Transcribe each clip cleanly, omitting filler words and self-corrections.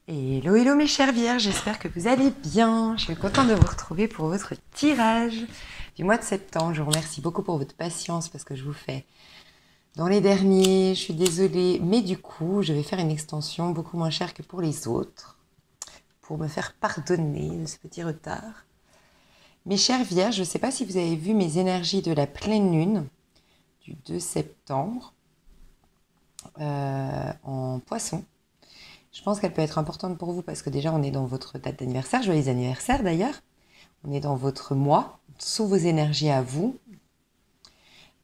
Hello, hello mes chères vierges, j'espère que vous allez bien. Je suis contente de vous retrouver pour votre tirage du mois de septembre. Je vous remercie beaucoup pour votre patience parce que je vous fais dans les derniers. Je suis désolée, mais du coup, je vais faire une extension beaucoup moins chère que pour les autres pour me faire pardonner de ce petit retard. Mes chères vierges, je ne sais pas si vous avez vu mes énergies de la pleine lune du 2 septembre en poisson. Je pense qu'elle peut être importante pour vous parce que déjà on est dans votre date d'anniversaire, joyeux anniversaire d'ailleurs. On est dans votre mois, sous vos énergies à vous.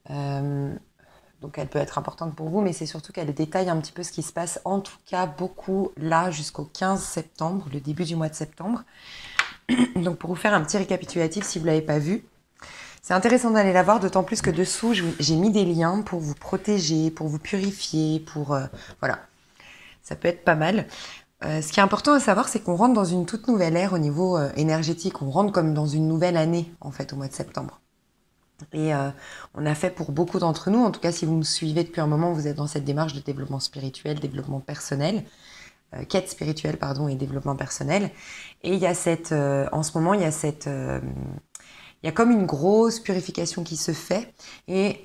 Donc elle peut être importante pour vous, mais c'est surtout qu'elle détaille un petit peu ce qui se passe, en tout cas beaucoup là jusqu'au 15 septembre, le début du mois de septembre. Donc pour vous faire un petit récapitulatif si vous ne l'avez pas vu, c'est intéressant d'aller la voir, d'autant plus que dessous j'ai mis des liens pour vous protéger, pour vous purifier, voilà, ça peut être pas mal. Ce qui est important à savoir, c'est qu'on rentre dans une toute nouvelle ère au niveau énergétique. On rentre comme dans une nouvelle année, en fait, au mois de septembre. Et on a fait pour beaucoup d'entre nous, en tout cas si vous me suivez depuis un moment, vous êtes dans cette démarche de développement spirituel, développement personnel, quête spirituelle, pardon, et développement personnel. Et il y a en ce moment, il y a comme une grosse purification qui se fait. Et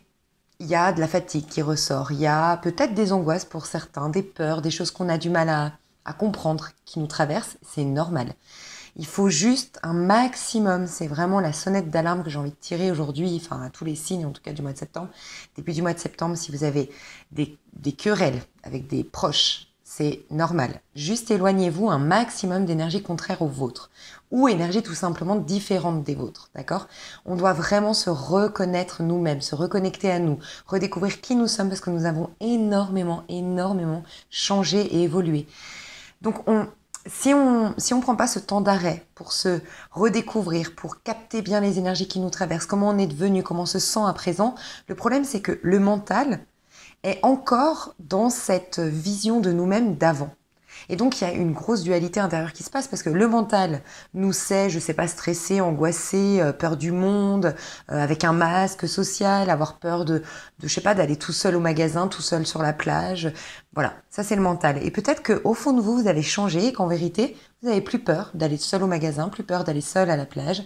il y a de la fatigue qui ressort, il y a peut-être des angoisses pour certains, des peurs, des choses qu'on a du mal à comprendre qui nous traversent, c'est normal. Il faut juste un maximum, c'est vraiment la sonnette d'alarme que j'ai envie de tirer aujourd'hui, enfin à tous les signes en tout cas du mois de septembre. Début du mois de septembre, si vous avez des querelles avec des proches, c'est normal. Juste éloignez-vous un maximum d'énergie contraire aux vôtres ou énergie tout simplement différente des vôtres, d'accord? On doit vraiment se reconnaître nous-mêmes, se reconnecter à nous, redécouvrir qui nous sommes parce que nous avons énormément, énormément changé et évolué. Donc si on prend pas ce temps d'arrêt pour se redécouvrir, pour capter bien les énergies qui nous traversent, comment on est devenu, comment on se sent à présent, le problème c'est que le mental est encore dans cette vision de nous-mêmes d'avant. Et donc, il y a une grosse dualité intérieure qui se passe parce que le mental nous sait, je sais pas, stressé, angoissé, peur du monde, avec un masque social, avoir peur je sais pas, d'aller tout seul au magasin, tout seul sur la plage. Voilà, ça c'est le mental. Et peut-être qu'au fond de vous, vous avez changé et qu'en vérité, vous n'avez plus peur d'aller seul au magasin, plus peur d'aller seul à la plage.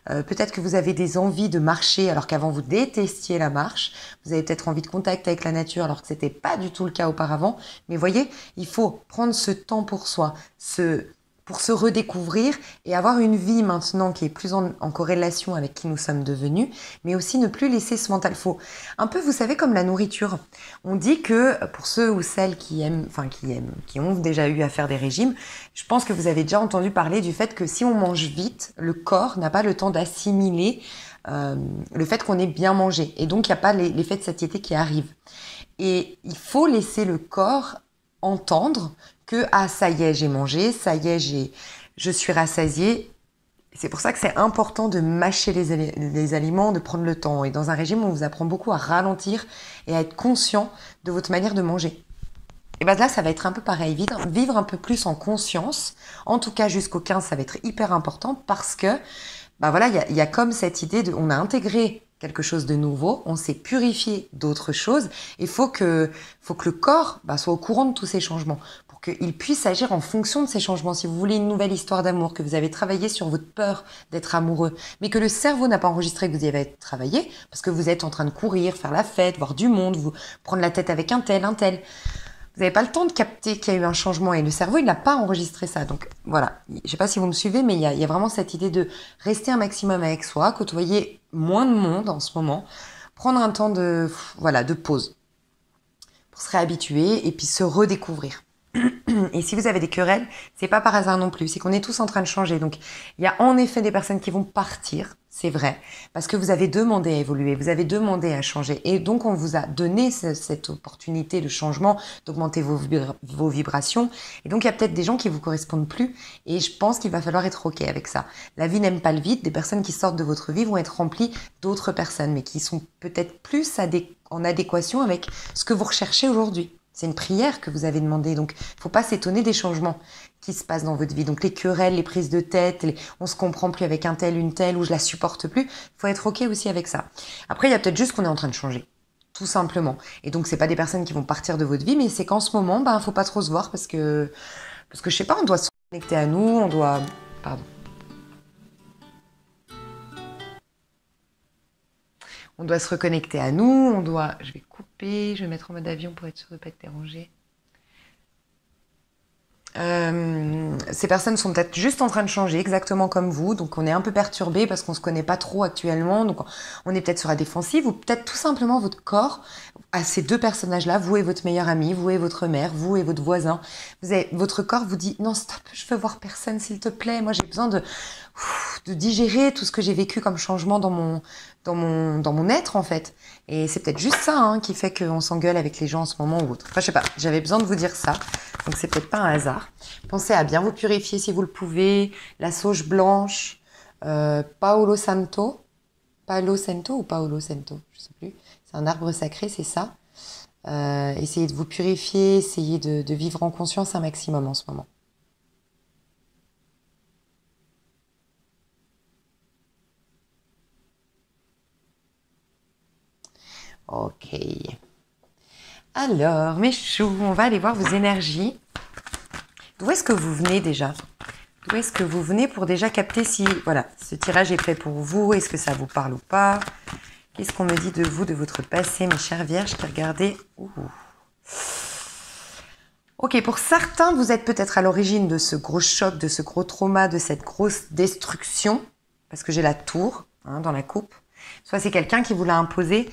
Peut-être que vous avez des envies de marcher alors qu'avant vous détestiez la marche. Vous avez peut-être envie de contact avec la nature alors que c'était pas du tout le cas auparavant. Mais voyez, il faut prendre ce temps pour soi, pour se redécouvrir et avoir une vie maintenant qui est plus en corrélation avec qui nous sommes devenus, mais aussi ne plus laisser ce mental faux. Un peu, vous savez, comme la nourriture. On dit que pour ceux ou celles qui aiment, qui ont déjà eu à faire des régimes, je pense que vous avez déjà entendu parler du fait que si on mange vite, le corps n'a pas le temps d'assimiler le fait qu'on ait bien mangé. Et donc, il n'y a pas l'effet de satiété qui arrive. Et il faut laisser le corps entendre que ah ça y est j'ai mangé, ça y est je suis rassasiée. C'est pour ça que c'est important de mâcher les aliments, de prendre le temps. Et dans un régime, on vous apprend beaucoup à ralentir et à être conscient de votre manière de manger. Et bien là, ça va être un peu pareil, vivre un peu plus en conscience. En tout cas, jusqu'au 15, ça va être hyper important parce que, bah voilà, il y a comme cette idée on a intégré quelque chose de nouveau, on s'est purifié d'autres choses. Il faut que le corps soit au courant de tous ces changements pour qu'il puisse agir en fonction de ces changements. Si vous voulez une nouvelle histoire d'amour, que vous avez travaillé sur votre peur d'être amoureux, mais que le cerveau n'a pas enregistré que vous y avez travaillé, parce que vous êtes en train de courir, faire la fête, voir du monde, vous prendre la tête avec un tel, vous n'avez pas le temps de capter qu'il y a eu un changement et le cerveau, il n'a pas enregistré ça. Donc voilà, je ne sais pas si vous me suivez, mais il y a vraiment cette idée de rester un maximum avec soi, côtoyer moins de monde en ce moment, prendre un temps de pause pour se réhabituer et puis se redécouvrir. Et si vous avez des querelles, c'est pas par hasard non plus, c'est qu'on est tous en train de changer. Donc il y a en effet des personnes qui vont partir, c'est vrai, parce que vous avez demandé à évoluer, vous avez demandé à changer. Et donc on vous a donné cette opportunité de changement, d'augmenter vos vibrations. Et donc il y a peut-être des gens qui vous correspondent plus. Et je pense qu'il va falloir être OK avec ça. La vie n'aime pas le vide, des personnes qui sortent de votre vie vont être remplies d'autres personnes, mais qui sont peut-être plus en adéquation avec ce que vous recherchez aujourd'hui. C'est une prière que vous avez demandé, donc il ne faut pas s'étonner des changements qui se passent dans votre vie. Donc les querelles, les prises de tête, on se comprend plus avec un tel, une telle, ou je la supporte plus, il faut être OK aussi avec ça. Après, il y a peut-être juste qu'on est en train de changer, tout simplement. Et donc c'est pas des personnes qui vont partir de votre vie, mais c'est qu'en ce moment, faut pas trop se voir parce que Parce que je sais pas, on doit se connecter à nous, on doit... Pardon. On doit se reconnecter à nous, on doit... Je vais couper, je vais mettre en mode avion pour être sûr de ne pas être dérangée. Ces personnes sont peut-être juste en train de changer, exactement comme vous, donc on est un peu perturbé parce qu'on se connaît pas trop actuellement, donc on est peut-être sur la défensive, ou peut-être tout simplement votre corps, à ces deux personnages-là, vous et votre meilleur ami, vous et votre mère, vous et votre voisin, votre corps vous dit non stop, je veux voir personne s'il te plaît, moi j'ai besoin de digérer tout ce que j'ai vécu comme changement dans mon être en fait. Et c'est peut-être juste ça qui fait qu'on s'engueule avec les gens en ce moment ou autre. Enfin je sais pas, j'avais besoin de vous dire ça, donc c'est peut-être pas un hasard. Pensez à bien vous purifier si vous le pouvez, la sauge blanche, Paolo Santo ou Paolo Santo, je sais plus, c'est un arbre sacré, c'est ça. Essayez de vous purifier, essayez de vivre en conscience un maximum en ce moment. Ok. Alors, mes choux, on va aller voir vos énergies. D'où est-ce que vous venez déjà? D'où est-ce que vous venez pour déjà capter si, voilà, ce tirage est fait pour vous? Est-ce que ça vous parle ou pas? Qu'est-ce qu'on me dit de vous, de votre passé, mes chères vierges qui regardez? Ok, pour certains, vous êtes peut-être à l'origine de ce gros choc, de ce gros trauma, de cette grosse destruction, parce que j'ai la tour dans la coupe. Soit c'est quelqu'un qui vous l'a imposé,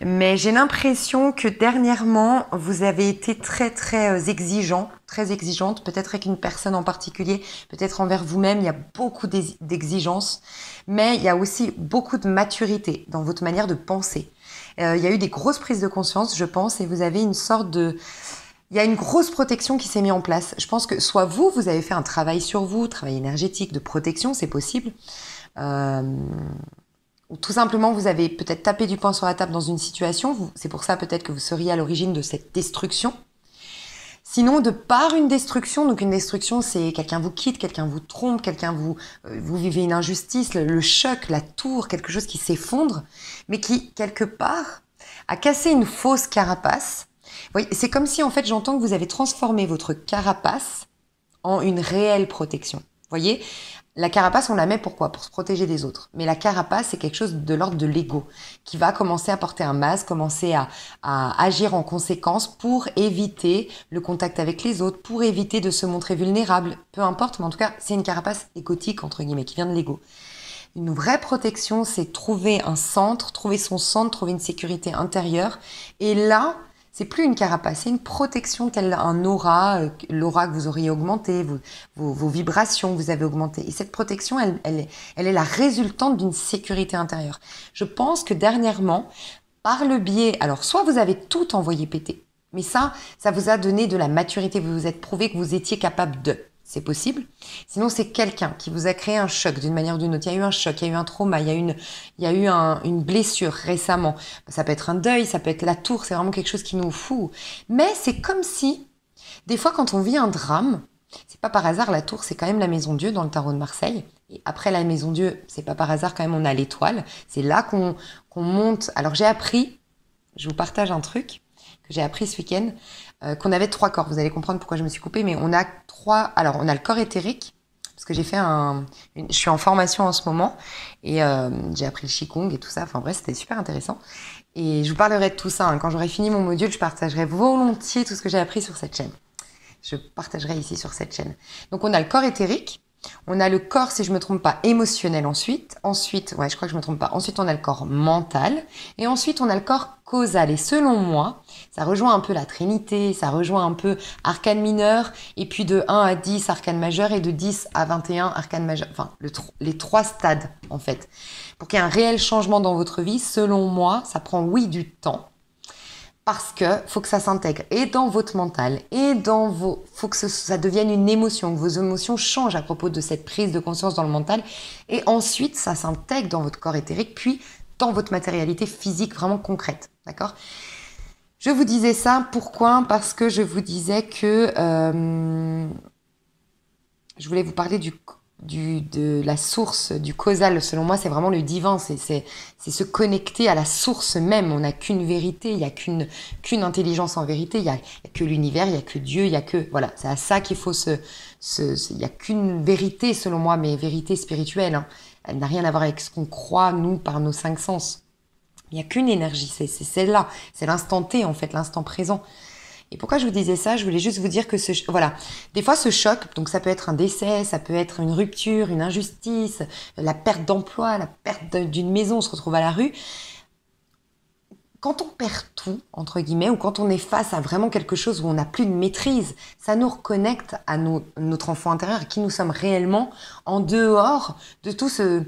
mais j'ai l'impression que dernièrement, vous avez été très très exigeant, très exigeante, peut-être avec une personne en particulier, peut-être envers vous-même, il y a beaucoup d'exigences, mais il y a aussi beaucoup de maturité dans votre manière de penser. Il y a eu des grosses prises de conscience, je pense, et vous avez une sorte de... Il y a une grosse protection qui s'est mise en place. Je pense que soit vous avez fait un travail sur vous, travail énergétique, de protection, c'est possible. Ou tout simplement, vous avez peut-être tapé du poing sur la table dans une situation. C'est pour ça peut-être que vous seriez à l'origine de cette destruction. Sinon, de par une destruction, donc une destruction, c'est quelqu'un vous quitte, quelqu'un vous trompe, quelqu'un vous vivez une injustice, le choc, la tour, quelque chose qui s'effondre, mais qui, quelque part, a cassé une fausse carapace. Vous voyez, c'est comme si, en fait, j'entends que vous avez transformé votre carapace en une réelle protection. Vous voyez, la carapace, on la met pourquoi? Pour se protéger des autres. Mais la carapace, c'est quelque chose de l'ordre de l'ego, qui va commencer à porter un masque, commencer à agir en conséquence pour éviter le contact avec les autres, pour éviter de se montrer vulnérable. Peu importe, mais en tout cas, c'est une carapace égotique, entre guillemets, qui vient de l'ego. Une vraie protection, c'est trouver un centre, trouver son centre, trouver une sécurité intérieure. Et là, c'est plus une carapace, c'est une protection telle un aura, l'aura que vous auriez augmenté, vos vibrations que vous avez augmentées. Et cette protection, elle est la résultante d'une sécurité intérieure. Je pense que dernièrement, par le biais, alors soit vous avez tout envoyé péter, mais ça vous a donné de la maturité, vous vous êtes prouvé que vous étiez capable de. C'est possible. Sinon, c'est quelqu'un qui vous a créé un choc d'une manière ou d'une autre. Il y a eu un choc, il y a eu un trauma, il y a eu une blessure récemment. Ça peut être un deuil, ça peut être la tour, c'est vraiment quelque chose qui nous fout. Mais c'est comme si, des fois, quand on vit un drame, c'est pas par hasard, la tour, c'est quand même la maison Dieu dans le tarot de Marseille. Et après la maison Dieu, c'est pas par hasard, quand même, on a l'étoile. C'est là qu'on monte. Alors, j'ai appris, je vous partage un truc que j'ai appris ce week-end, qu'on avait 3 corps. Vous allez comprendre pourquoi je me suis coupée, mais on a 3... Alors, on a le corps éthérique, parce que j'ai fait je suis en formation en ce moment, et j'ai appris le Qigong et tout ça. Enfin bref, c'était super intéressant. Et je vous parlerai de tout ça. Quand j'aurai fini mon module, je partagerai volontiers tout ce que j'ai appris sur cette chaîne. Je partagerai ici sur cette chaîne. Donc, on a le corps éthérique. On a le corps, si je me trompe pas, émotionnel ensuite. Ensuite, ouais, je crois que je me trompe pas. Ensuite, on a le corps mental. Et ensuite, on a le corps causal. Et selon moi, ça rejoint un peu la Trinité, ça rejoint un peu arcane mineur. Et puis de 1 à 10, arcane majeur. Et de 10 à 21, arcane majeur. Enfin, les 3 stades, en fait. Pour qu'il y ait un réel changement dans votre vie, selon moi, ça prend, oui, du temps. Parce que faut que ça s'intègre et dans votre mental et dans faut que ça devienne une émotion, que vos émotions changent à propos de cette prise de conscience dans le mental. Et ensuite, ça s'intègre dans votre corps éthérique, puis dans votre matérialité physique vraiment concrète. D'accord? Je vous disais ça, pourquoi? Parce que je vous disais que je voulais vous parler de la source, du causal. Selon moi, c'est vraiment le divin. C'est se connecter à la source même. On n'a qu'une vérité. Il n'y a qu'une intelligence en vérité. Il n'y a que l'univers. Il n'y a que Dieu. Il y a que, voilà. C'est à ça qu'il faut il n'y a qu'une vérité, selon moi, mais vérité spirituelle, hein. Elle n'a rien à voir avec ce qu'on croit, nous, par nos 5 sens. Il n'y a qu'une énergie. C'est celle-là. C'est l'instant T, en fait, l'instant présent. Et pourquoi je vous disais ça? Je voulais juste vous dire que voilà, des fois ce choc, donc ça peut être un décès, ça peut être une rupture, une injustice, la perte d'emploi, la perte d'une maison, on se retrouve à la rue. Quand on perd tout, entre guillemets, ou quand on est face à vraiment quelque chose où on n'a plus de maîtrise, ça nous reconnecte à notre enfant intérieur, qui nous sommes réellement en dehors de tout ce...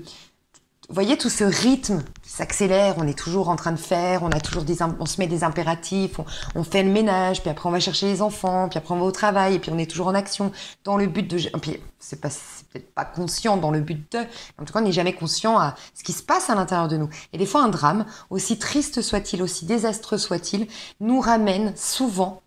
Vous voyez tout ce rythme qui s'accélère, on est toujours en train de faire, on a toujours on se met des impératifs, on fait le ménage, puis après on va chercher les enfants, puis après on va au travail, et puis on est toujours en action dans le but de... Puis c'est peut-être pas conscient dans le but de... En tout cas, on n'est jamais conscient à ce qui se passe à l'intérieur de nous. Et des fois, un drame, aussi triste soit-il, aussi désastreux soit-il, nous ramène souvent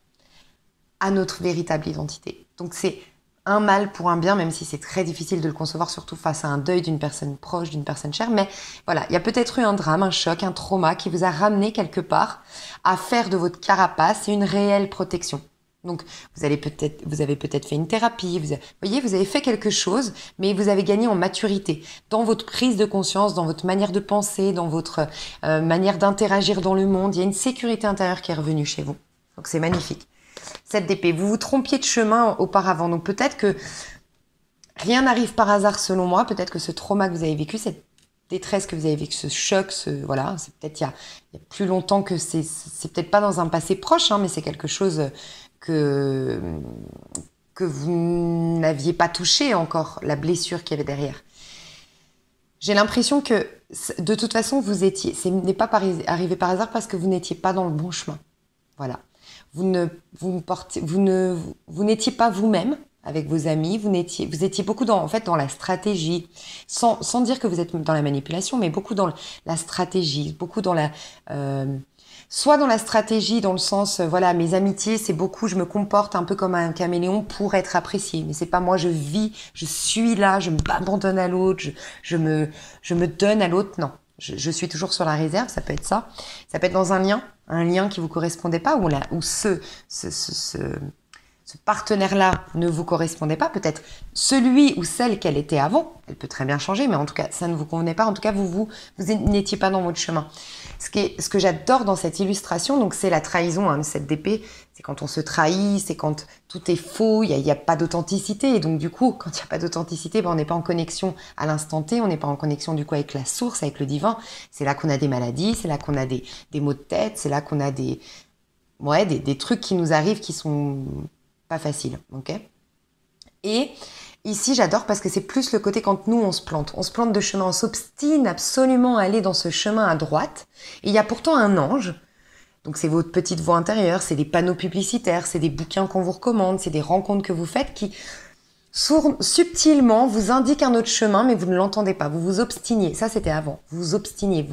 à notre véritable identité. Donc c'est un mal pour un bien, même si c'est très difficile de le concevoir, surtout face à un deuil d'une personne proche, d'une personne chère. Mais voilà, il y a peut-être eu un drame, un choc, un trauma qui vous a ramené quelque part à faire de votre carapace une réelle protection. Donc, vous avez peut-être fait une thérapie, vous avez fait quelque chose, mais vous avez gagné en maturité dans votre prise de conscience, dans votre manière de penser, dans votre manière d'interagir dans le monde. Il y a une sécurité intérieure qui est revenue chez vous. Donc, c'est magnifique. 7 d'épée, vous vous trompiez de chemin auparavant, donc peut-être que rien n'arrive par hasard selon moi, peut-être que ce trauma que vous avez vécu, cette détresse que vous avez vécu, ce choc, voilà, c'est peut-être il y a plus longtemps que c'est peut-être pas dans un passé proche, hein, mais c'est quelque chose que vous n'aviez pas touché encore, la blessure qu'il y avait derrière. J'ai l'impression que de toute façon ce n'est pas arrivé par hasard parce que vous n'étiez pas dans le bon chemin, voilà. Vous n'étiez pas vous-même avec vos amis, vous étiez beaucoup dans la stratégie, sans dire que vous êtes dans la manipulation, mais beaucoup dans la stratégie, beaucoup dans soit dans la stratégie dans le sens, voilà, mes amitiés, c'est beaucoup, je me comporte un peu comme un caméléon pour être apprécié, mais c'est pas moi, je suis là, je m'abandonne à l'autre, je me donne à l'autre, non. Je suis toujours sur la réserve, ça peut être ça. Ça peut être dans un lien qui vous correspondait pas, ou ce partenaire-là ne vous correspondait pas. Peut-être celui ou celle qu'elle était avant, elle peut très bien changer, mais en tout cas, ça ne vous convenait pas. En tout cas, vous n'étiez pas dans votre chemin. Ce que j'adore dans cette illustration, donc c'est la trahison, hein, de cette épée. C'est quand on se trahit, c'est quand tout est faux, il y a pas d'authenticité. Et donc du coup, quand il n'y a pas d'authenticité, on n'est pas en connexion à l'instant T, on n'est pas en connexion du coup avec la source, avec le divin. C'est là qu'on a des maladies, c'est là qu'on a des maux de tête, c'est là qu'on a des trucs qui nous arrivent qui sont pas faciles, ok? Et ici, j'adore parce que c'est plus le côté quand nous, on se plante de chemin, on s'obstine absolument à aller dans ce chemin à droite. Et il y a pourtant un ange. Donc c'est votre petite voix intérieure, c'est des panneaux publicitaires, c'est des bouquins qu'on vous recommande, c'est des rencontres que vous faites qui subtilement vous indiquent un autre chemin, mais vous ne l'entendez pas. Vous vous obstiniez. Ça, c'était avant. Vous vous obstiniez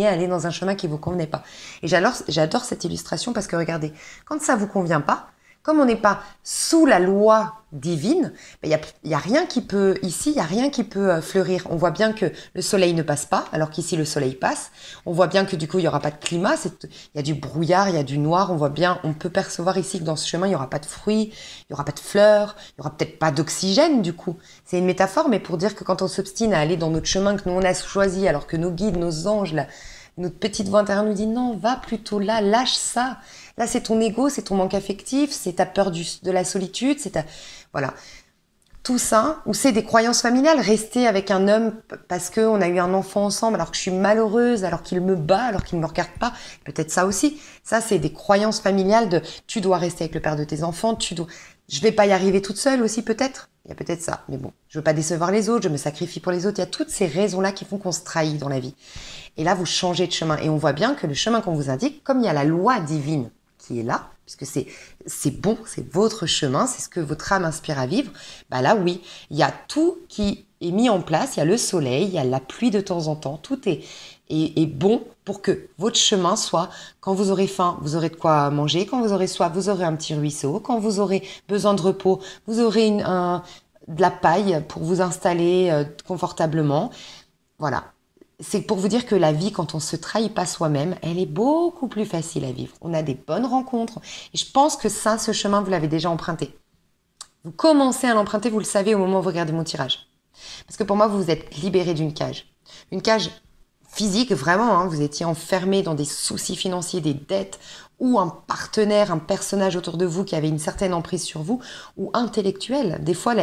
à aller dans un chemin qui vous convenait pas. Et j'adore cette illustration parce que regardez, quand ça vous convient pas, comme on n'est pas sous la loi divine, il y a rien qui peut, ici, il y a rien qui peut fleurir. On voit bien que le soleil ne passe pas, alors qu'ici, le soleil passe. On voit bien que du coup, il n'y aura pas de climat. Il y a du brouillard, il y a du noir. On peut percevoir ici que dans ce chemin, il n'y aura pas de fruits, il n'y aura pas de fleurs, il n'y aura peut-être pas d'oxygène, du coup. C'est une métaphore, mais pour dire que quand on s'obstine à aller dans notre chemin que nous, on a choisi, alors que nos guides, nos anges, notre petite voix intérieure nous dit non, va plutôt là, lâche ça. Là, c'est ton ego, c'est ton manque affectif, c'est ta peur de la solitude, voilà. Tout ça, ou c'est des croyances familiales, rester avec un homme parce qu'on a eu un enfant ensemble, alors que je suis malheureuse, alors qu'il me bat, alors qu'il ne me regarde pas. Peut-être ça aussi. Ça, c'est des croyances familiales de tu dois rester avec le père de tes enfants, je vais pas y arriver toute seule aussi, peut-être. Il y a peut-être ça. Mais bon, je veux pas décevoir les autres, je me sacrifie pour les autres. Il y a toutes ces raisons-là qui font qu'on se trahit dans la vie. Et là, vous changez de chemin. Et on voit bien que le chemin qu'on vous indique, comme il y a la loi divine qui est là, puisque c'est bon, c'est votre chemin, c'est ce que votre âme inspire à vivre, là oui, il y a tout qui est mis en place, il y a le soleil, il y a la pluie de temps en temps, tout est bon pour que votre chemin soit, quand vous aurez faim, vous aurez de quoi manger, quand vous aurez soif, vous aurez un petit ruisseau, quand vous aurez besoin de repos, vous aurez de la paille pour vous installer confortablement. Voilà. C'est pour vous dire que la vie, quand on se trahit pas soi-même, elle est beaucoup plus facile à vivre. On a des bonnes rencontres. Et je pense que ça, ce chemin, vous l'avez déjà emprunté. Vous commencez à l'emprunter, vous le savez au moment où vous regardez mon tirage. Parce que pour moi, vous vous êtes libéré d'une cage. Une cage physique, vraiment, hein, vous étiez enfermé dans des soucis financiers, des dettes, ou un partenaire, un personnage autour de vous qui avait une certaine emprise sur vous, ou intellectuel. Des fois,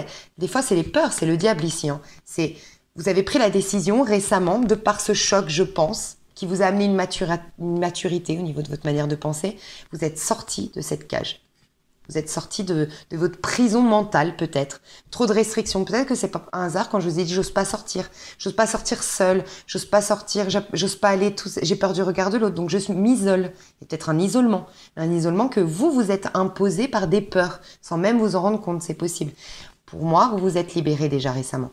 c'est les peurs, c'est le diable ici. Hein. Vous avez pris la décision récemment, de par ce choc, je pense, qui vous a amené une maturité au niveau de votre manière de penser. Vous êtes sorti de cette cage. Vous êtes sorti de votre prison mentale, peut-être. Trop de restrictions. Peut-être que c'est pas un hasard quand je vous ai dit j'ose pas sortir. J'ose pas sortir seule. J'ose pas sortir. J'ose pas aller tout. J'ai peur du regard de l'autre. Donc je m'isole. Il y a peut-être un isolement. Un isolement que vous êtes imposé par des peurs. Sans même vous en rendre compte. C'est possible. Pour moi, vous vous êtes libéré déjà récemment.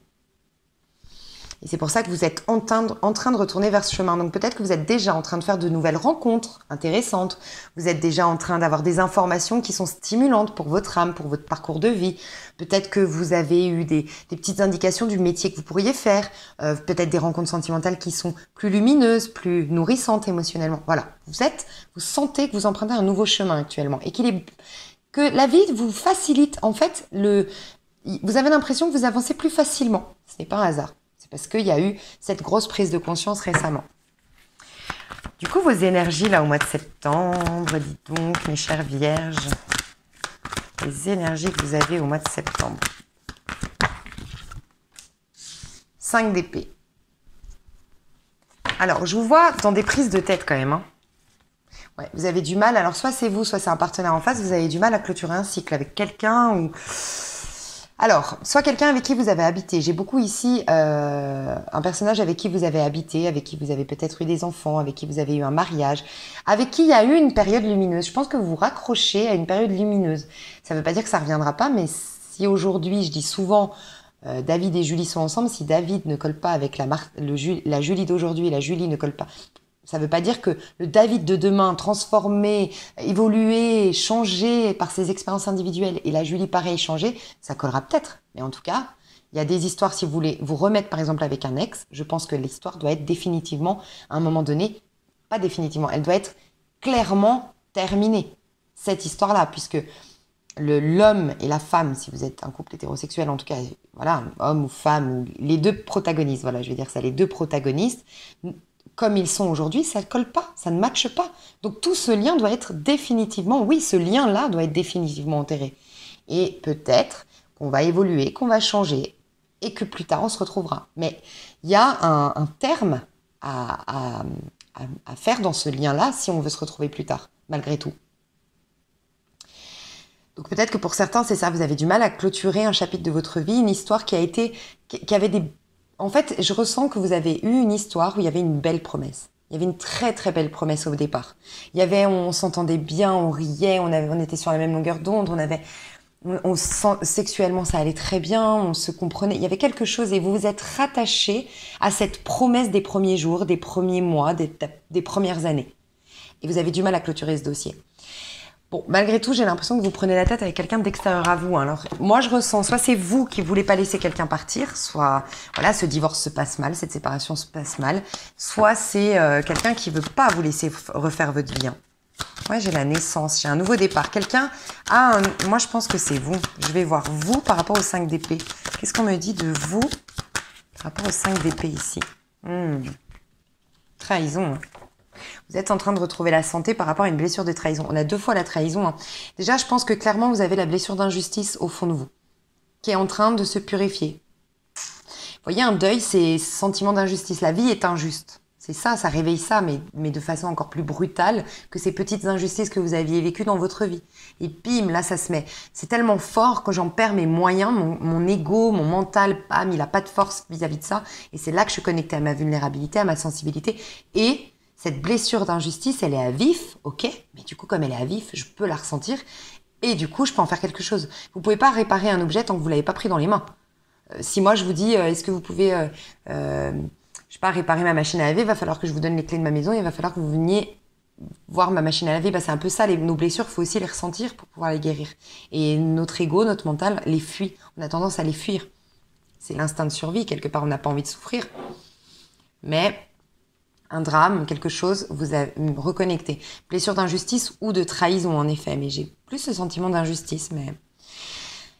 Et c'est pour ça que vous êtes en train de retourner vers ce chemin. Donc peut-être que vous êtes déjà en train de faire de nouvelles rencontres intéressantes. Vous êtes déjà en train d'avoir des informations qui sont stimulantes pour votre âme, pour votre parcours de vie. Peut-être que vous avez eu des petites indications du métier que vous pourriez faire. Peut-être des rencontres sentimentales qui sont plus lumineuses, plus nourrissantes émotionnellement. Voilà. Vous sentez que vous empruntez un nouveau chemin actuellement. Et que la vie vous facilite. En fait, vous avez l'impression que vous avancez plus facilement. Ce n'est pas un hasard. C'est parce qu'il y a eu cette grosse prise de conscience récemment. Du coup, vos énergies là au mois de septembre, dites donc, mes chères vierges, les énergies que vous avez au mois de septembre. 5 d'épée. Alors, je vous vois dans des prises de tête quand même. Hein. Ouais, vous avez du mal, alors soit c'est vous, soit c'est un partenaire en face, vous avez du mal à clôturer un cycle avec quelqu'un ou... Alors, soit quelqu'un avec qui vous avez habité. J'ai beaucoup ici un personnage avec qui vous avez habité, avec qui vous avez peut-être eu des enfants, avec qui vous avez eu un mariage, avec qui il y a eu une période lumineuse. Je pense que vous vous raccrochez à une période lumineuse. Ça ne veut pas dire que ça ne reviendra pas, mais si aujourd'hui, je dis souvent, David et Julie sont ensemble, si David ne colle pas avec la Julie d'aujourd'hui et la Julie ne colle pas... Ça ne veut pas dire que le David de demain, transformé, évolué, changé par ses expériences individuelles, et la Julie pareil, changée, ça collera peut-être. Mais en tout cas, il y a des histoires, si vous voulez vous remettre par exemple avec un ex, je pense que l'histoire doit être définitivement, à un moment donné, pas définitivement, elle doit être clairement terminée. Cette histoire-là, puisque l'homme et la femme, si vous êtes un couple hétérosexuel, en tout cas, voilà, homme ou femme, ou les deux protagonistes, voilà, je vais dire ça, les deux protagonistes, comme ils sont aujourd'hui, ça ne colle pas, ça ne matche pas. Donc tout ce lien doit être définitivement, oui, ce lien-là doit être définitivement enterré. Et peut-être qu'on va évoluer, qu'on va changer, et que plus tard on se retrouvera. Mais il y a un terme à faire dans ce lien-là si on veut se retrouver plus tard, malgré tout. Donc peut-être que pour certains, c'est ça, vous avez du mal à clôturer un chapitre de votre vie, une histoire qui avait des... En fait, je ressens que vous avez eu une histoire où il y avait une belle promesse. Il y avait une très très belle promesse au départ. On s'entendait bien, on riait, on était sur la même longueur d'onde, sexuellement ça allait très bien, on se comprenait. Il y avait quelque chose et vous vous êtes rattaché à cette promesse des premiers jours, des premiers mois, des premières années. Et vous avez du mal à clôturer ce dossier. Bon, malgré tout, j'ai l'impression que vous prenez la tête avec quelqu'un d'extérieur à vous. Alors, moi, je ressens, soit c'est vous qui voulez pas laisser quelqu'un partir, soit, voilà, ce divorce se passe mal, cette séparation se passe mal, soit c'est quelqu'un qui veut pas vous laisser refaire votre vie. Hein. Ouais, j'ai la naissance, j'ai un nouveau départ. Moi, je pense que c'est vous. Je vais voir vous par rapport au 5 d'épée. Qu'est-ce qu'on me dit de vous par rapport au 5 d'épée ici? Trahison. Hein. Vous êtes en train de retrouver la santé par rapport à une blessure de trahison. On a 2 fois la trahison. Hein. Déjà, je pense que clairement, vous avez la blessure d'injustice au fond de vous, qui est en train de se purifier. Vous voyez, un deuil, c'est ce sentiment d'injustice. La vie est injuste. C'est ça, ça réveille ça, mais de façon encore plus brutale que ces petites injustices que vous aviez vécues dans votre vie. Et bim, là, ça se met. C'est tellement fort que j'en perds mes moyens, mon ego, mon mental, bam, il n'a pas de force vis-à-vis de ça. Et c'est là que je suis connectée à ma vulnérabilité, à ma sensibilité. Et cette blessure d'injustice, elle est à vif, ok, mais du coup, comme elle est à vif, je peux la ressentir et du coup, je peux en faire quelque chose. Vous ne pouvez pas réparer un objet tant que vous ne l'avez pas pris dans les mains. Si moi, je vous dis, est-ce que vous pouvez, je sais pas, réparer ma machine à laver, il va falloir que je vous donne les clés de ma maison, il va falloir que vous veniez voir ma machine à laver, bah, c'est un peu ça, nos blessures, il faut aussi les ressentir pour pouvoir les guérir. Et notre ego, notre mental, les fuit. On a tendance à les fuir. C'est l'instinct de survie, quelque part, on n'a pas envie de souffrir. Mais un drame, quelque chose, vous a reconnecté. Blessure d'injustice ou de trahison, en effet. Mais j'ai plus ce sentiment d'injustice, mais...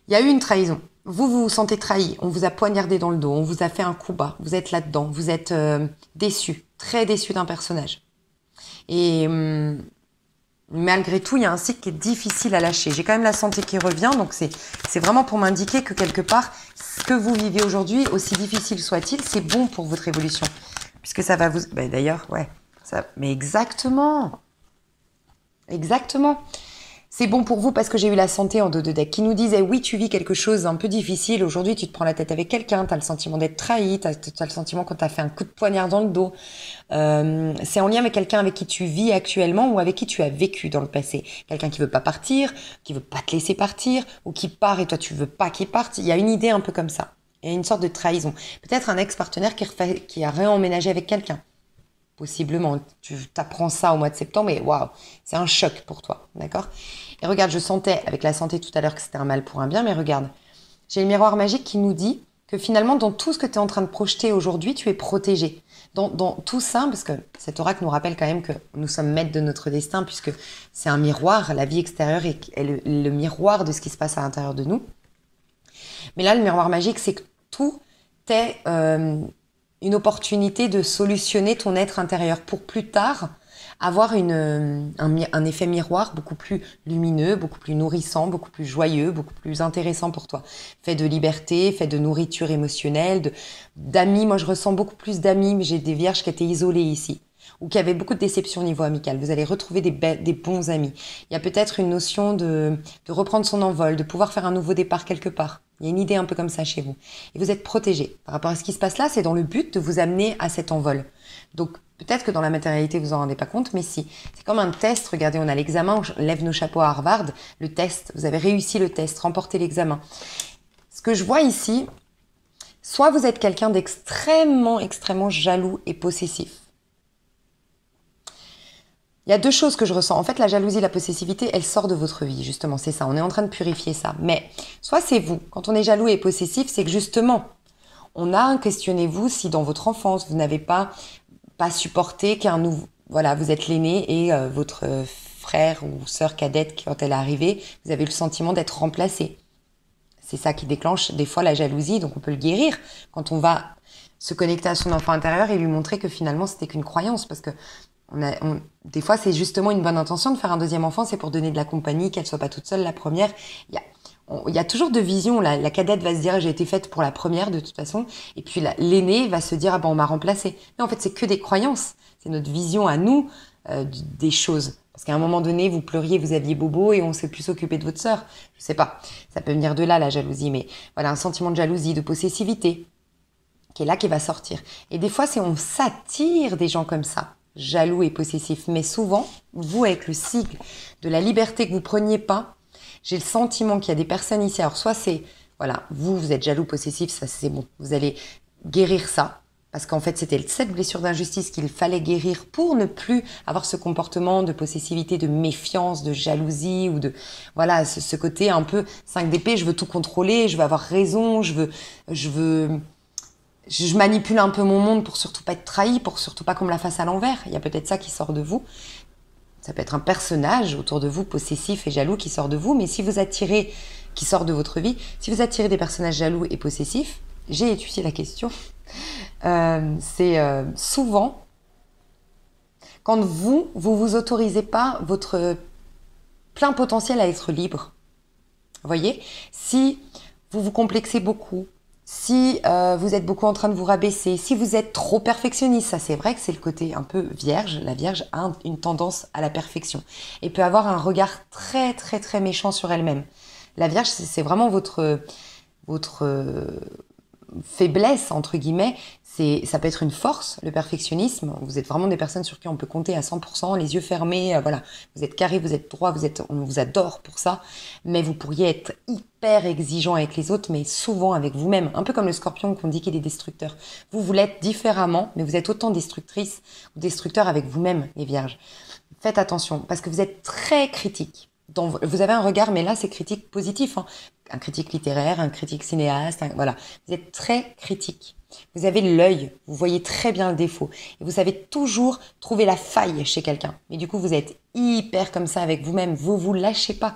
Il y a eu une trahison. Vous vous sentez trahi. On vous a poignardé dans le dos. On vous a fait un coup bas. Vous êtes là-dedans. Vous êtes déçu. Très déçu d'un personnage. Et malgré tout, il y a un cycle qui est difficile à lâcher. J'ai quand même la santé qui revient. Donc, c'est vraiment pour m'indiquer que quelque part, ce que vous vivez aujourd'hui, aussi difficile soit-il, c'est bon pour votre évolution. Puisque ça va vous... Ben, d'ailleurs, ouais. Mais exactement. Exactement. C'est bon pour vous parce que j'ai eu la santé en 2 decks qui nous disait oui, tu vis quelque chose d'un peu difficile. Aujourd'hui, tu te prends la tête avec quelqu'un, tu as le sentiment d'être trahi, tu as le sentiment qu'on t'a fait un coup de poignard dans le dos. C'est en lien avec quelqu'un avec qui tu vis actuellement ou avec qui tu as vécu dans le passé. Quelqu'un qui veut pas partir, qui veut pas te laisser partir ou qui part et toi tu veux pas qu'il parte. Il y a une idée un peu comme ça. Il y a une sorte de trahison. Peut-être un ex-partenaire qui a réemménagé avec quelqu'un. Possiblement, tu t'apprends ça au mois de septembre et waouh, c'est un choc pour toi, d'accord? Et regarde, je sentais avec la santé tout à l'heure que c'était un mal pour un bien, mais regarde, j'ai le miroir magique qui nous dit que finalement, dans tout ce que tu es en train de projeter aujourd'hui, tu es protégé. Dans tout ça, parce que cet oracle nous rappelle quand même que nous sommes maîtres de notre destin, puisque c'est un miroir, la vie extérieure est le miroir de ce qui se passe à l'intérieur de nous. Mais là, le miroir magique, c'est que tout est... une opportunité de solutionner ton être intérieur pour plus tard avoir un effet miroir beaucoup plus lumineux, beaucoup plus nourrissant, beaucoup plus joyeux, beaucoup plus intéressant pour toi. Fait de liberté, fait de nourriture émotionnelle, d'amis. Moi, je ressens beaucoup plus d'amis, mais j'ai des vierges qui étaient isolées ici ou qui avaient beaucoup de déceptions au niveau amical. Vous allez retrouver des bons amis. Il y a peut-être une notion de reprendre son envol, de pouvoir faire un nouveau départ quelque part. Il y a une idée un peu comme ça chez vous. Et vous êtes protégé. Par rapport à ce qui se passe là, c'est dans le but de vous amener à cet envol. Donc, peut-être que dans la matérialité, vous en rendez pas compte, mais si. C'est comme un test. Regardez, on a l'examen, on lève nos chapeaux à Harvard. Le test, vous avez réussi le test, remporté l'examen. Ce que je vois ici, soit vous êtes quelqu'un d'extrêmement, extrêmement jaloux et possessif. Il y a 2 choses que je ressens. En fait, la jalousie, la possessivité, elle sort de votre vie, justement. C'est ça, on est en train de purifier ça. Mais soit c'est vous. Quand on est jaloux et possessif, c'est que justement, questionnez-vous si dans votre enfance, vous n'avez pas supporté voilà, vous êtes l'aîné et votre frère ou sœur cadette, quand elle est arrivée, vous avez eu le sentiment d'être remplacé. C'est ça qui déclenche des fois la jalousie, donc on peut le guérir quand on va se connecter à son enfant intérieur et lui montrer que finalement, c'était qu'une croyance, parce que des fois, c'est justement une bonne intention de faire un 2e enfant, c'est pour donner de la compagnie, qu'elle soit pas toute seule la première. Il y a toujours 2 visions. La cadette va se dire, j'ai été faite pour la première de toute façon. Et puis l'aînée va se dire, ah ben on m'a remplacée. Mais en fait, c'est que des croyances. C'est notre vision à nous des choses. Parce qu'à un moment donné, vous pleuriez, vous aviez bobo et on s'est plus occupé de votre sœur. Je sais pas. Ça peut venir de là, la jalousie. Mais voilà, un sentiment de jalousie, de possessivité, qui est là, qui va sortir. Et des fois, on s'attire des gens comme ça, jaloux et possessifs. Mais souvent, vous, avec le cycle de la liberté que vous preniez pas, j'ai le sentiment qu'il y a des personnes ici. Alors, soit c'est, voilà, vous êtes jaloux, possessif, ça c'est bon. Vous allez guérir ça. Parce qu'en fait, c'était cette blessure d'injustice qu'il fallait guérir pour ne plus avoir ce comportement de possessivité, de méfiance, de jalousie ou de, voilà, ce côté un peu 5 d'épée, je veux tout contrôler, je veux avoir raison, je manipule un peu mon monde pour surtout pas être trahi, pour surtout pas qu'on me la fasse à l'envers. Il y a peut-être ça qui sort de vous. Ça peut être un personnage autour de vous, possessif et jaloux, qui sort de vous. Mais si vous attirez, qui sort de votre vie, si vous attirez des personnages jaloux et possessifs, j'ai étudié la question, c'est souvent quand vous autorisez pas votre plein potentiel à être libre. Vous voyez, si vous vous complexez beaucoup, si vous êtes beaucoup en train de vous rabaisser, si vous êtes trop perfectionniste, ça c'est vrai que c'est le côté un peu vierge. La vierge a une tendance à la perfection et peut avoir un regard très très très méchant sur elle-même. La vierge, c'est vraiment votre faiblesse, entre guillemets. Ça peut être une force, le perfectionnisme. Vous êtes vraiment des personnes sur qui on peut compter à 100%, les yeux fermés, voilà. Vous êtes carré, vous êtes droit, on vous adore pour ça. Mais vous pourriez être hyper exigeant avec les autres, mais souvent avec vous-même. Un peu comme le scorpion qu'on dit qu'il est destructeur. Vous l'êtes différemment, mais vous êtes autant destructrice ou destructeur avec vous-même, les vierges. faites attention, parce que vous êtes très critique. Vous avez un regard, mais là, c'est critique positif. Hein. Un critique littéraire, un critique cinéaste, voilà. Vous êtes très critique. Vous avez l'œil, vous voyez très bien le défaut. Et vous savez toujours trouver la faille chez quelqu'un. Mais du coup, vous êtes hyper comme ça avec vous-même. Vous vous lâchez pas.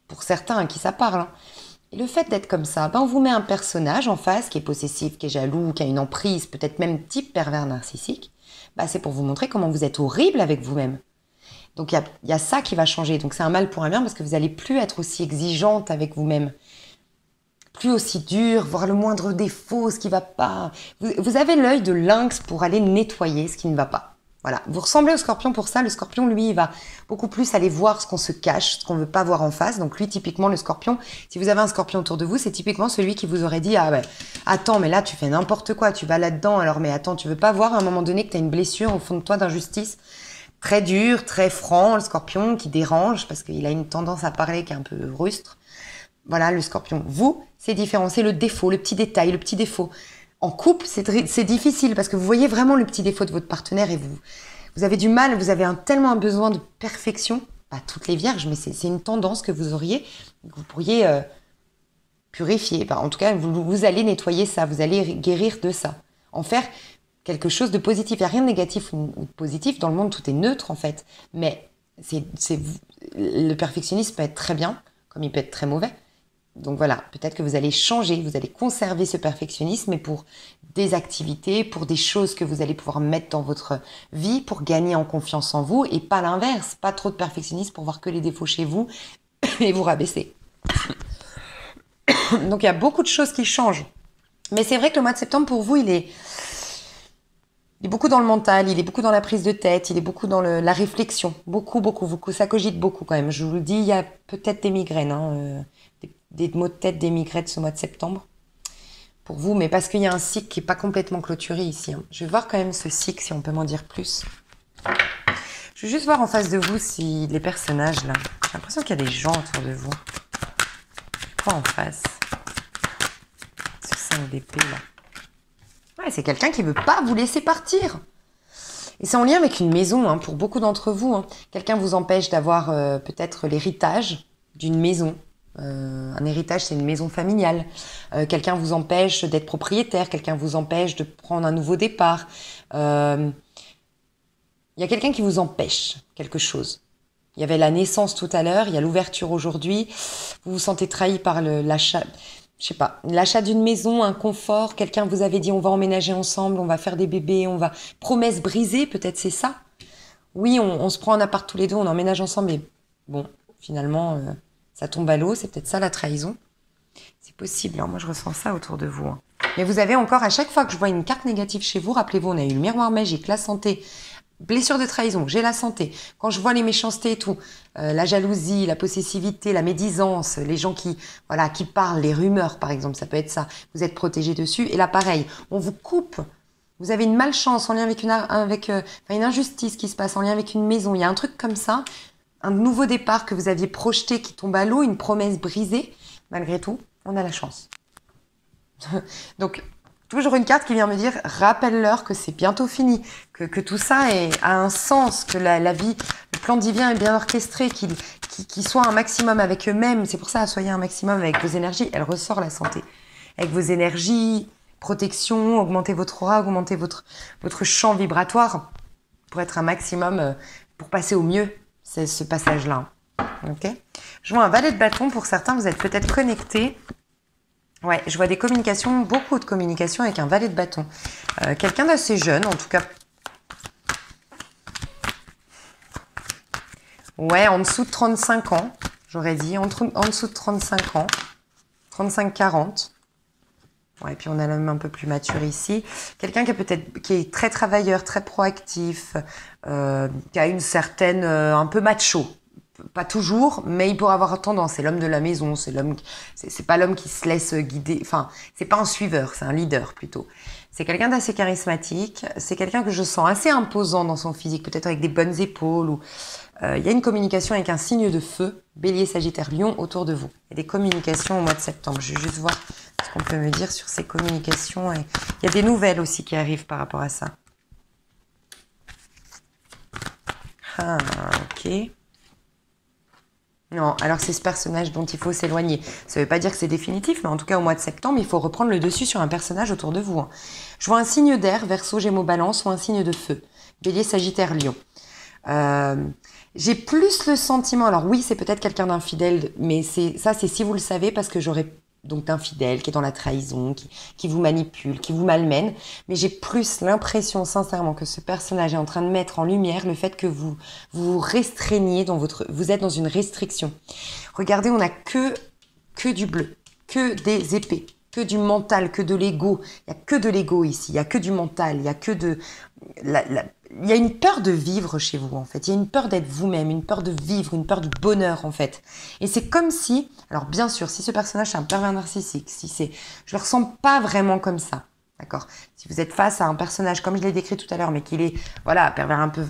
Pour certains à qui ça parle. Hein. Et le fait d'être comme ça, on vous met un personnage en face qui est possessif, qui est jaloux, qui a une emprise, peut-être même type pervers narcissique. C'est pour vous montrer comment vous êtes horrible avec vous-même. Donc, il y a ça qui va changer. Donc, c'est un mal pour un bien parce que vous n'allez plus être aussi exigeante avec vous-même. Plus aussi dur, voir le moindre défaut, ce qui ne va pas. Vous avez l'œil de lynx pour aller nettoyer ce qui ne va pas. Voilà. Vous ressemblez au scorpion pour ça. Le scorpion, lui, il va beaucoup plus aller voir ce qu'on se cache, ce qu'on ne veut pas voir en face. Donc, lui, typiquement, le scorpion, si vous avez un scorpion autour de vous, c'est typiquement celui qui vous aurait dit « Ah ouais, attends, mais là, tu fais n'importe quoi. Tu vas là-dedans. Alors, mais attends, tu veux pas voir à un moment donné que tu as une blessure au fond de toi d'injustice ?» Très dur, très franc, le scorpion qui dérange parce qu'il a une tendance à parler qui est un peu rustre. Voilà, le scorpion. Vous, c'est différent. C'est le défaut, le petit détail, le petit défaut. En couple, c'est difficile parce que vous voyez vraiment le petit défaut de votre partenaire et vous avez du mal, vous avez tellement un besoin de perfection. Pas toutes les vierges, mais c'est une tendance que vous auriez, que vous pourriez purifier. En tout cas, vous allez nettoyer ça, vous allez guérir de ça. En faire quelque chose de positif. Il n'y a rien de négatif ou de positif. Dans le monde, tout est neutre, en fait. Mais le perfectionnisme peut être très bien, comme il peut être très mauvais. Donc voilà, peut-être que vous allez changer, vous allez conserver ce perfectionnisme, mais pour des activités, pour des choses que vous allez pouvoir mettre dans votre vie, pour gagner en confiance en vous, et pas l'inverse. Pas trop de perfectionnisme pour voir que les défauts chez vous et vous rabaisser. Donc il y a beaucoup de choses qui changent. Mais c'est vrai que le mois de septembre, pour vous, il est beaucoup dans le mental, il est beaucoup dans la prise de tête, il est beaucoup dans la réflexion. Beaucoup. Ça cogite beaucoup quand même. Je vous le dis, il y a peut-être des migraines, des maux de tête, des migraines ce mois de septembre. Pour vous, mais parce qu'il y a un cycle qui n'est pas complètement clôturé ici. Hein. Je vais voir quand même ce cycle, si on peut m'en dire plus. Je vais juste voir en face de vous si les personnages, là. J'ai l'impression qu'il y a des gens autour de vous. Quoi en face? Ce 5 d'épée, là. Ouais, c'est quelqu'un qui ne veut pas vous laisser partir. Et c'est en lien avec une maison, hein, pour beaucoup d'entre vous. Hein. Quelqu'un vous empêche d'avoir peut-être l'héritage d'une maison. Un héritage, c'est une maison familiale. Quelqu'un vous empêche d'être propriétaire. Quelqu'un vous empêche de prendre un nouveau départ. Il y a quelqu'un qui vous empêche quelque chose. Il y avait la naissance tout à l'heure. Il y a l'ouverture aujourd'hui. Vous vous sentez trahi par l'achat... Je sais pas, l'achat d'une maison, un confort, quelqu'un vous avait dit on va emménager ensemble, on va faire des bébés, on va... Promesse brisée, peut-être c'est ça. Oui, on se prend un appart tous les deux, on emménage ensemble, mais bon, finalement, ça tombe à l'eau, c'est peut-être ça la trahison. C'est possible, hein, moi je ressens ça autour de vous. Hein. Mais vous avez encore, à chaque fois que je vois une carte négative chez vous, rappelez-vous, on a eu le miroir magique, la santé, blessure de trahison, j'ai la santé. Quand je vois les méchancetés et tout, la jalousie, la possessivité, la médisance, les gens qui parlent, les rumeurs par exemple, ça peut être ça. Vous êtes protégé dessus. Et là pareil, on vous coupe. Vous avez une malchance en lien avec une injustice qui se passe en lien avec une maison. Il y a un truc comme ça, un nouveau départ que vous aviez projeté qui tombe à l'eau, une promesse brisée. Malgré tout, on a la chance. Donc, toujours une carte qui vient me dire, rappelle-leur que c'est bientôt fini, que tout ça a un sens, que la vie, le plan divin est bien orchestré, qu'ils soient un maximum avec eux-mêmes. C'est pour ça, soyez un maximum avec vos énergies. Elle ressort la santé. Avec vos énergies, protection, augmentez votre aura, augmentez votre champ vibratoire pour être un maximum, pour passer au mieux, c'est ce passage-là. Ok ? Je vois un valet de bâton. Pour certains, vous êtes peut-être connectés. Ouais, je vois des communications, beaucoup de communications avec un valet de bâton. Quelqu'un d'assez jeune, en tout cas. Ouais, en dessous de 35 ans, j'aurais dit. En dessous de 35 ans. 35-40. Ouais, puis on a l'homme un peu plus mature ici. Quelqu'un qui est très travailleur, très proactif, qui a une certaine... un peu macho. Pas toujours, mais il pourrait avoir tendance. C'est l'homme de la maison, c'est pas l'homme qui se laisse guider. Enfin, c'est pas un suiveur, c'est un leader plutôt. C'est quelqu'un d'assez charismatique. C'est quelqu'un que je sens assez imposant dans son physique, peut-être avec des bonnes épaules. Il y a une communication avec un signe de feu, Bélier, Sagittaire, Lion, autour de vous. Il y a des communications au mois de septembre. Je vais juste voir ce qu'on peut me dire sur ces communications. Et il y a des nouvelles aussi qui arrivent par rapport à ça. Ah, Ok. Non, alors c'est ce personnage dont il faut s'éloigner. Ça ne veut pas dire que c'est définitif, mais en tout cas au mois de septembre, il faut reprendre le dessus sur un personnage autour de vous. Hein. Je vois un signe d'air, Verseau, Gémeaux, Balance, ou un signe de feu, Bélier, Sagittaire, Lion. J'ai plus le sentiment, alors oui, c'est peut-être quelqu'un d'infidèle, mais c'est si vous le savez, parce que j'aurais donc d'infidèle, qui est dans la trahison, qui vous manipule, qui vous malmène, mais j'ai plus l'impression sincèrement que ce personnage est en train de mettre en lumière le fait que vous restreignez vous êtes dans une restriction. Regardez, on n'a que du bleu, que des épées, que du mental, que de l'ego. Il n'y a que de l'ego ici, il n'y a que du mental, il y a que de... Il y a une peur de vivre chez vous, en fait. Il y a une peur d'être vous-même, une peur de vivre, une peur du bonheur, en fait. Et c'est comme si... Alors, bien sûr, si ce personnage, c'est un pervers narcissique, je le ressens pas vraiment comme ça, d'accord? Si vous êtes face à un personnage, comme je l'ai décrit tout à l'heure, mais qu'il est, voilà, pervers, un peu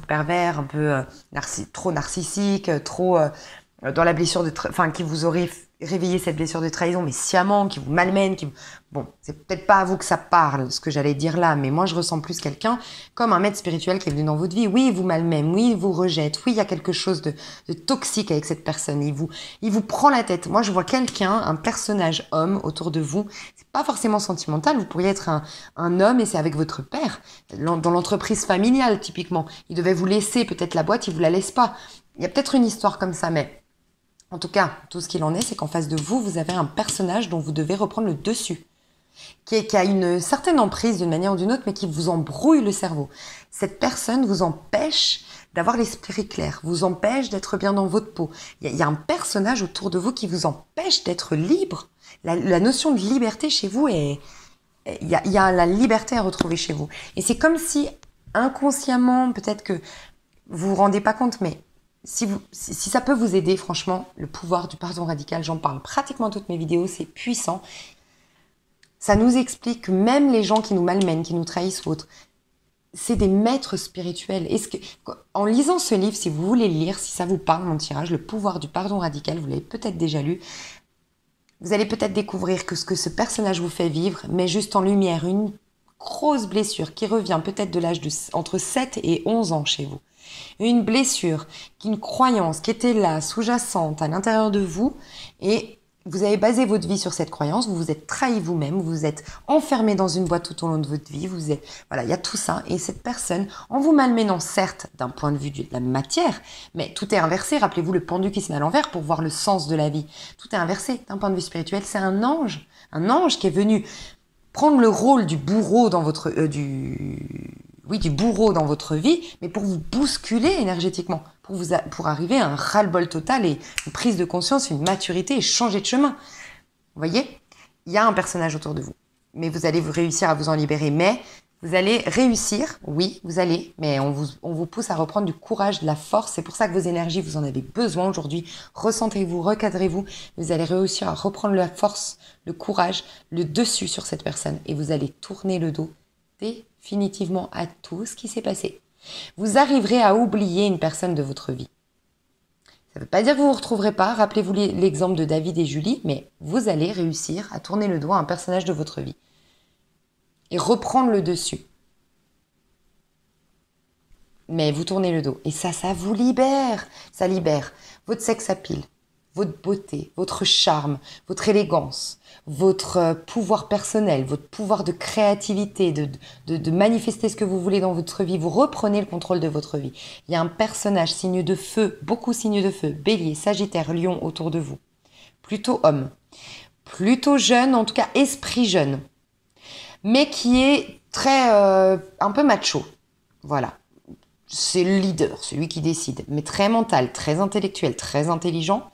trop narcissique, trop dans la blessure enfin, qui vous aurait réveillé cette blessure de trahison, mais sciemment, qui vous malmène, Bon, c'est peut-être pas à vous que ça parle, ce que j'allais dire là, mais moi, je ressens plus quelqu'un comme un maître spirituel qui est venu dans votre vie. Oui, il vous malmène, oui, il vous rejette, oui, il y a quelque chose de toxique avec cette personne. Il vous prend la tête. Moi, je vois quelqu'un, un personnage homme autour de vous. C'est pas forcément sentimental. Vous pourriez être un homme et c'est avec votre père, dans l'entreprise familiale, typiquement. Il devait vous laisser peut-être la boîte, il vous la laisse pas. Il y a peut-être une histoire comme ça, mais en tout cas, tout ce qu'il en est, c'est qu'en face de vous, vous avez un personnage dont vous devez reprendre le dessus, qui a une certaine emprise d'une manière ou d'une autre, mais qui vous embrouille le cerveau. Cette personne vous empêche d'avoir l'esprit clair, vous empêche d'être bien dans votre peau. Il y a un personnage autour de vous qui vous empêche d'être libre. La notion de liberté chez vous il y a la liberté à retrouver chez vous. Et c'est comme si inconsciemment, peut-être que vous vous rendez pas compte, mais si ça peut vous aider, franchement, le pouvoir du pardon radical, j'en parle pratiquement dans toutes mes vidéos, c'est puissant. Ça nous explique que même les gens qui nous malmènent, qui nous trahissent ou autres, c'est des maîtres spirituels. En lisant ce livre, si vous voulez le lire, si ça vous parle, mon tirage, Le pouvoir du pardon radical, vous l'avez peut-être déjà lu, vous allez peut-être découvrir que ce que ce personnage vous fait vivre met juste en lumière une grosse blessure qui revient peut-être de l'âge entre 7 et 11 ans chez vous. Une blessure, une croyance qui était là, sous-jacente à l'intérieur de vous, et vous avez basé votre vie sur cette croyance, vous vous êtes trahi vous-même, vous vous êtes enfermé dans une boîte tout au long de votre vie, voilà, il y a tout ça, et cette personne, en vous malmenant certes d'un point de vue de la matière, mais tout est inversé, rappelez-vous le pendu qui se met à l'envers pour voir le sens de la vie, tout est inversé d'un point de vue spirituel, c'est un ange qui est venu prendre le rôle du bourreau dans votre... du bourreau dans votre vie, mais pour vous bousculer énergétiquement, pour arriver à un ras-le-bol total et une prise de conscience, une maturité et changer de chemin. Vous voyez, il y a un personnage autour de vous, mais vous allez réussir à vous en libérer, mais vous allez réussir, oui, vous allez, mais on vous pousse à reprendre du courage, de la force, c'est pour ça que vos énergies, vous en avez besoin aujourd'hui, ressentez-vous, recadrez-vous, vous allez réussir à reprendre la force, le courage, le dessus sur cette personne, et vous allez tourner le dos définitivement à tout ce qui s'est passé. Vous arriverez à oublier une personne de votre vie. Ça ne veut pas dire que vous ne vous retrouverez pas, rappelez-vous l'exemple de David et Julie, mais vous allez réussir à tourner le dos à un personnage de votre vie et reprendre le dessus. Mais vous tournez le dos. Et ça vous libère. Ça libère votre sex appeal, votre beauté, votre charme, votre élégance, votre pouvoir personnel, votre pouvoir de créativité, de manifester ce que vous voulez dans votre vie. Vous reprenez le contrôle de votre vie. Il y a un personnage, signe de feu, beaucoup signe de feu, Bélier, Sagittaire, Lion autour de vous. Plutôt homme. Plutôt jeune, en tout cas esprit jeune. Mais qui est très, un peu macho. Voilà. C'est le leader, celui qui décide. Mais très mental, très intellectuel, très intelligent.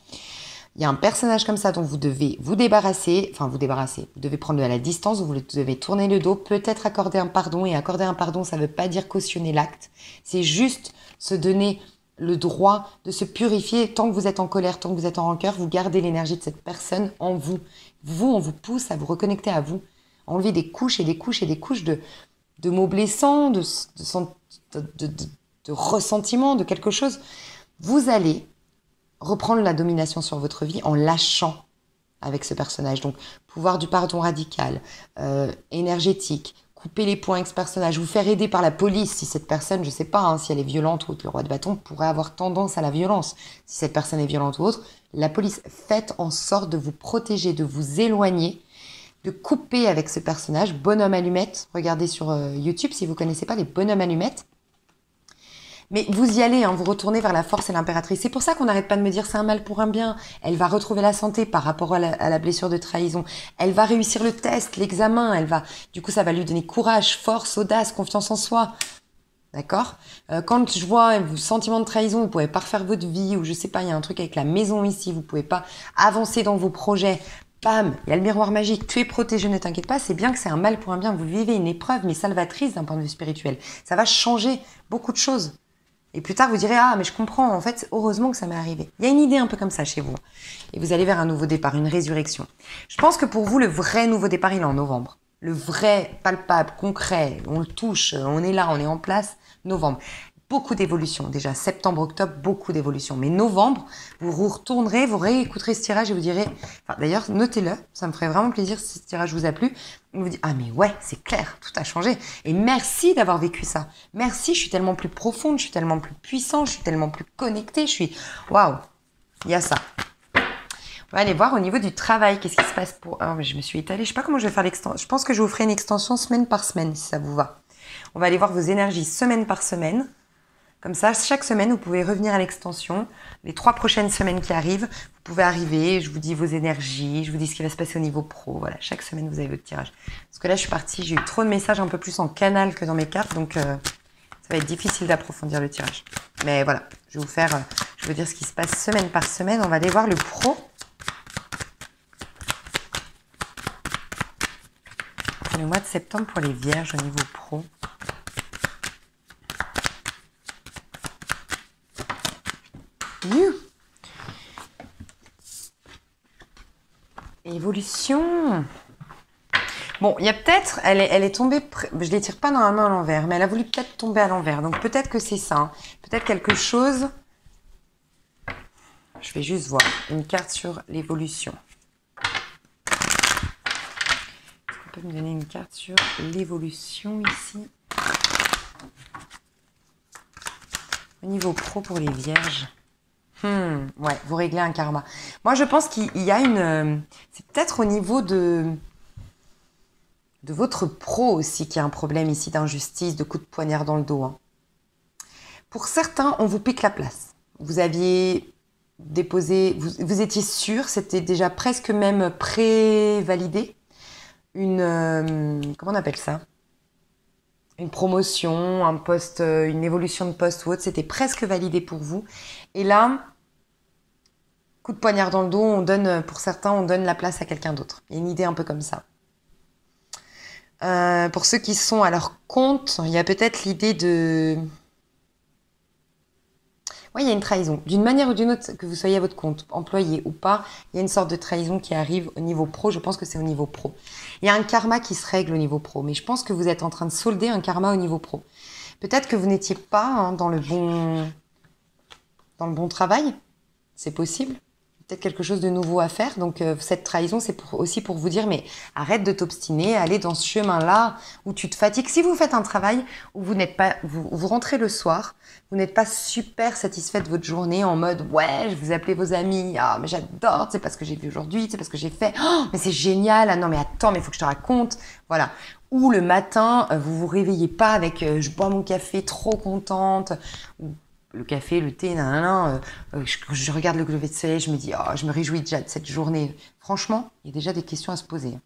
Il y a un personnage comme ça dont vous devez vous débarrasser. Vous devez prendre de la distance, vous devez tourner le dos, peut-être accorder un pardon. Et accorder un pardon, ça ne veut pas dire cautionner l'acte. C'est juste se donner le droit de se purifier. Tant que vous êtes en colère, tant que vous êtes en rancœur, vous gardez l'énergie de cette personne en vous. On vous pousse à vous reconnecter à vous. Enlever des couches et des couches et des couches de mots blessants, de ressentiment, de quelque chose. Vous allez reprendre la domination sur votre vie en lâchant avec ce personnage. Donc, pouvoir du pardon radical, énergétique, couper les ponts avec ce personnage, vous faire aider par la police si cette personne, je sais pas, hein, si elle est violente ou autre, le roi de bâton pourrait avoir tendance à la violence. Si cette personne est violente ou autre, la police, faites en sorte de vous protéger, de vous éloigner, de couper avec ce personnage. Bonhomme allumette, regardez sur YouTube si vous connaissez pas les bonhommes allumettes. Mais vous y allez, hein, vous retournez vers la force et l'impératrice. C'est pour ça qu'on n'arrête pas de me dire c'est un mal pour un bien. Elle va retrouver la santé par rapport à la blessure de trahison. Elle va réussir le test, l'examen. Du coup, ça va lui donner courage, force, audace, confiance en soi. D'accord ? Quand je vois un sentiment de trahison, vous pouvez pas refaire votre vie, ou je sais pas, il y a un truc avec la maison ici, vous pouvez pas avancer dans vos projets. Bam, il y a le miroir magique, tu es protégé, ne t'inquiète pas, c'est bien que c'est un mal pour un bien. Vous vivez une épreuve, mais salvatrice d'un point de vue spirituel. Ça va changer beaucoup de choses. Et plus tard, vous direz, ah, mais je comprends, en fait, heureusement que ça m'est arrivé. Il y a une idée un peu comme ça chez vous. Et vous allez vers un nouveau départ, une résurrection. Je pense que pour vous, le vrai nouveau départ, il est en novembre. Le vrai, palpable, concret, on le touche, on est là, on est en place, novembre. Beaucoup d'évolutions déjà. Septembre, octobre, beaucoup d'évolutions. Mais novembre, vous retournerez, vous réécouterez ce tirage et vous direz... Enfin, d'ailleurs, notez-le, ça me ferait vraiment plaisir si ce tirage vous a plu. On vous dit, ah mais ouais, c'est clair, tout a changé. Et merci d'avoir vécu ça. Merci, je suis tellement plus profonde, je suis tellement plus puissante, je suis tellement plus connectée, je suis... Waouh, il y a ça. On va aller voir au niveau du travail, qu'est-ce qui se passe pour... Oh, mais je me suis étalée, je sais pas comment je vais faire l'extension. Je pense que je vous ferai une extension semaine par semaine, si ça vous va. On va aller voir vos énergies semaine par semaine. Comme ça, chaque semaine, vous pouvez revenir à l'extension. Les 3 prochaines semaines qui arrivent, vous pouvez arriver, je vous dis vos énergies, je vous dis ce qui va se passer au niveau pro. Voilà, chaque semaine, vous avez votre tirage. Parce que là, je suis partie, j'ai eu trop de messages un peu plus en canal que dans mes cartes, donc ça va être difficile d'approfondir le tirage. Mais voilà, je vais vous faire, je vais vous dire ce qui se passe semaine par semaine. On va aller voir le pro. Pour le mois de septembre, pour les vierges au niveau pro. Évolution. Bon, il y a peut-être, elle est tombée, je les tire pas normalement à l'envers, mais elle a voulu peut-être tomber à l'envers. Donc peut-être que c'est ça. Hein. Peut-être quelque chose. Je vais juste voir une carte sur l'évolution. Est-ce qu'on peut me donner une carte sur l'évolution ici? Au niveau pro pour les vierges. Ouais, vous réglez un karma. Moi, je pense qu'il y a une... c'est peut-être au niveau de votre pro aussi qu'il y a un problème ici d'injustice, de coups de poignard dans le dos. Hein. Pour certains, on vous pique la place. Vous aviez déposé... Vous étiez sûr, c'était déjà presque même pré-validé. Comment on appelle ça? Une promotion, un poste, une évolution de poste ou autre, c'était presque validé pour vous. Et là, coup de poignard dans le dos, pour certains, on donne la place à quelqu'un d'autre. Il y a une idée un peu comme ça. Pour ceux qui sont à leur compte, il y a peut-être l'idée de... Oui, il y a une trahison. D'une manière ou d'une autre, que vous soyez à votre compte, employé ou pas, il y a une sorte de trahison qui arrive au niveau pro. Je pense que c'est au niveau pro. Il y a un karma qui se règle au niveau pro, mais je pense que vous êtes en train de solder un karma au niveau pro. Peut-être que vous n'étiez pas dans le bon travail. C'est possible. Peut-être quelque chose de nouveau à faire. Donc, cette trahison, c'est aussi pour vous dire, mais arrête de t'obstiner, allez dans ce chemin-là où tu te fatigues. Si vous faites un travail où vous n'êtes pas, vous rentrez le soir, vous n'êtes pas super satisfait de votre journée en mode, ouais, je vous appelez vos amis, ah, mais j'adore, c'est parce que j'ai vu aujourd'hui, c'est parce que j'ai fait, oh, mais c'est génial, ah non, mais attends, mais il faut que je te raconte. Voilà. Ou le matin, vous vous réveillez pas avec, je bois mon café trop contente, ou le café, le thé, je regarde le lever de soleil, je me dis, oh, je me réjouis déjà de cette journée. Franchement, il y a déjà des questions à se poser.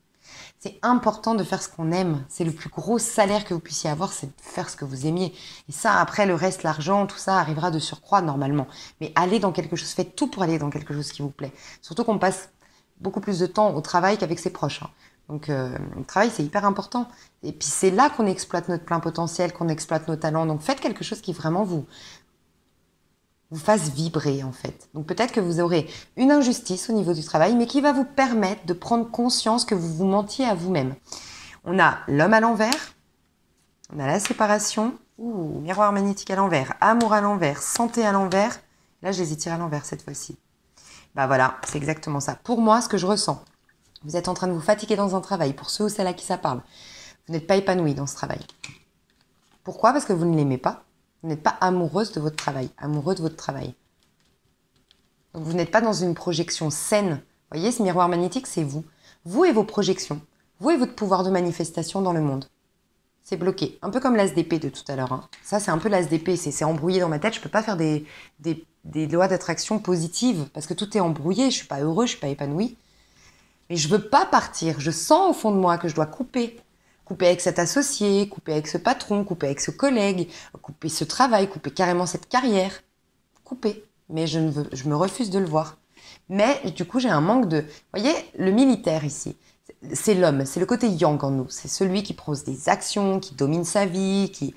C'est important de faire ce qu'on aime. C'est le plus gros salaire que vous puissiez avoir, c'est de faire ce que vous aimiez. Et ça, après, le reste, l'argent, tout ça arrivera de surcroît normalement. Mais allez dans quelque chose, faites tout pour aller dans quelque chose qui vous plaît. Surtout qu'on passe beaucoup plus de temps au travail qu'avec ses proches. Hein. Donc, le travail, c'est hyper important. Et puis, c'est là qu'on exploite notre plein potentiel, qu'on exploite nos talents. Donc, faites quelque chose qui vraiment vous fasse vibrer en fait. Donc peut-être que vous aurez une injustice au niveau du travail, mais qui va vous permettre de prendre conscience que vous vous mentiez à vous-même. On a l'homme à l'envers, on a la séparation, miroir magnétique à l'envers, amour à l'envers, santé à l'envers. Là, je les ai tirés à l'envers cette fois-ci. Bah voilà, c'est exactement ça. Pour moi, ce que je ressens, vous êtes en train de vous fatiguer dans un travail, pour ceux ou celles à qui ça parle. Vous n'êtes pas épanoui dans ce travail. Pourquoi? Parce que vous ne l'aimez pas. Vous n'êtes pas amoureuse de votre travail, amoureux de votre travail. Donc vous n'êtes pas dans une projection saine. Vous voyez, ce miroir magnétique, c'est vous. Vous et vos projections. Vous et votre pouvoir de manifestation dans le monde. C'est bloqué. Un peu comme l'as d'épée de tout à l'heure. Hein. Ça, c'est un peu l'as d'épée. C'est embrouillé dans ma tête. Je ne peux pas faire des lois d'attraction positives parce que tout est embrouillé. Je ne suis pas heureux, je ne suis pas épanoui. Mais je ne veux pas partir. Je sens au fond de moi que je dois couper. Couper avec cet associé, couper avec ce patron, couper avec ce collègue, couper ce travail, couper carrément cette carrière. Couper. Mais je me refuse de le voir. Mais du coup, j'ai un manque de... Vous voyez, le militaire ici, c'est l'homme, c'est le côté yang en nous. C'est celui qui pose des actions, qui domine sa vie, qui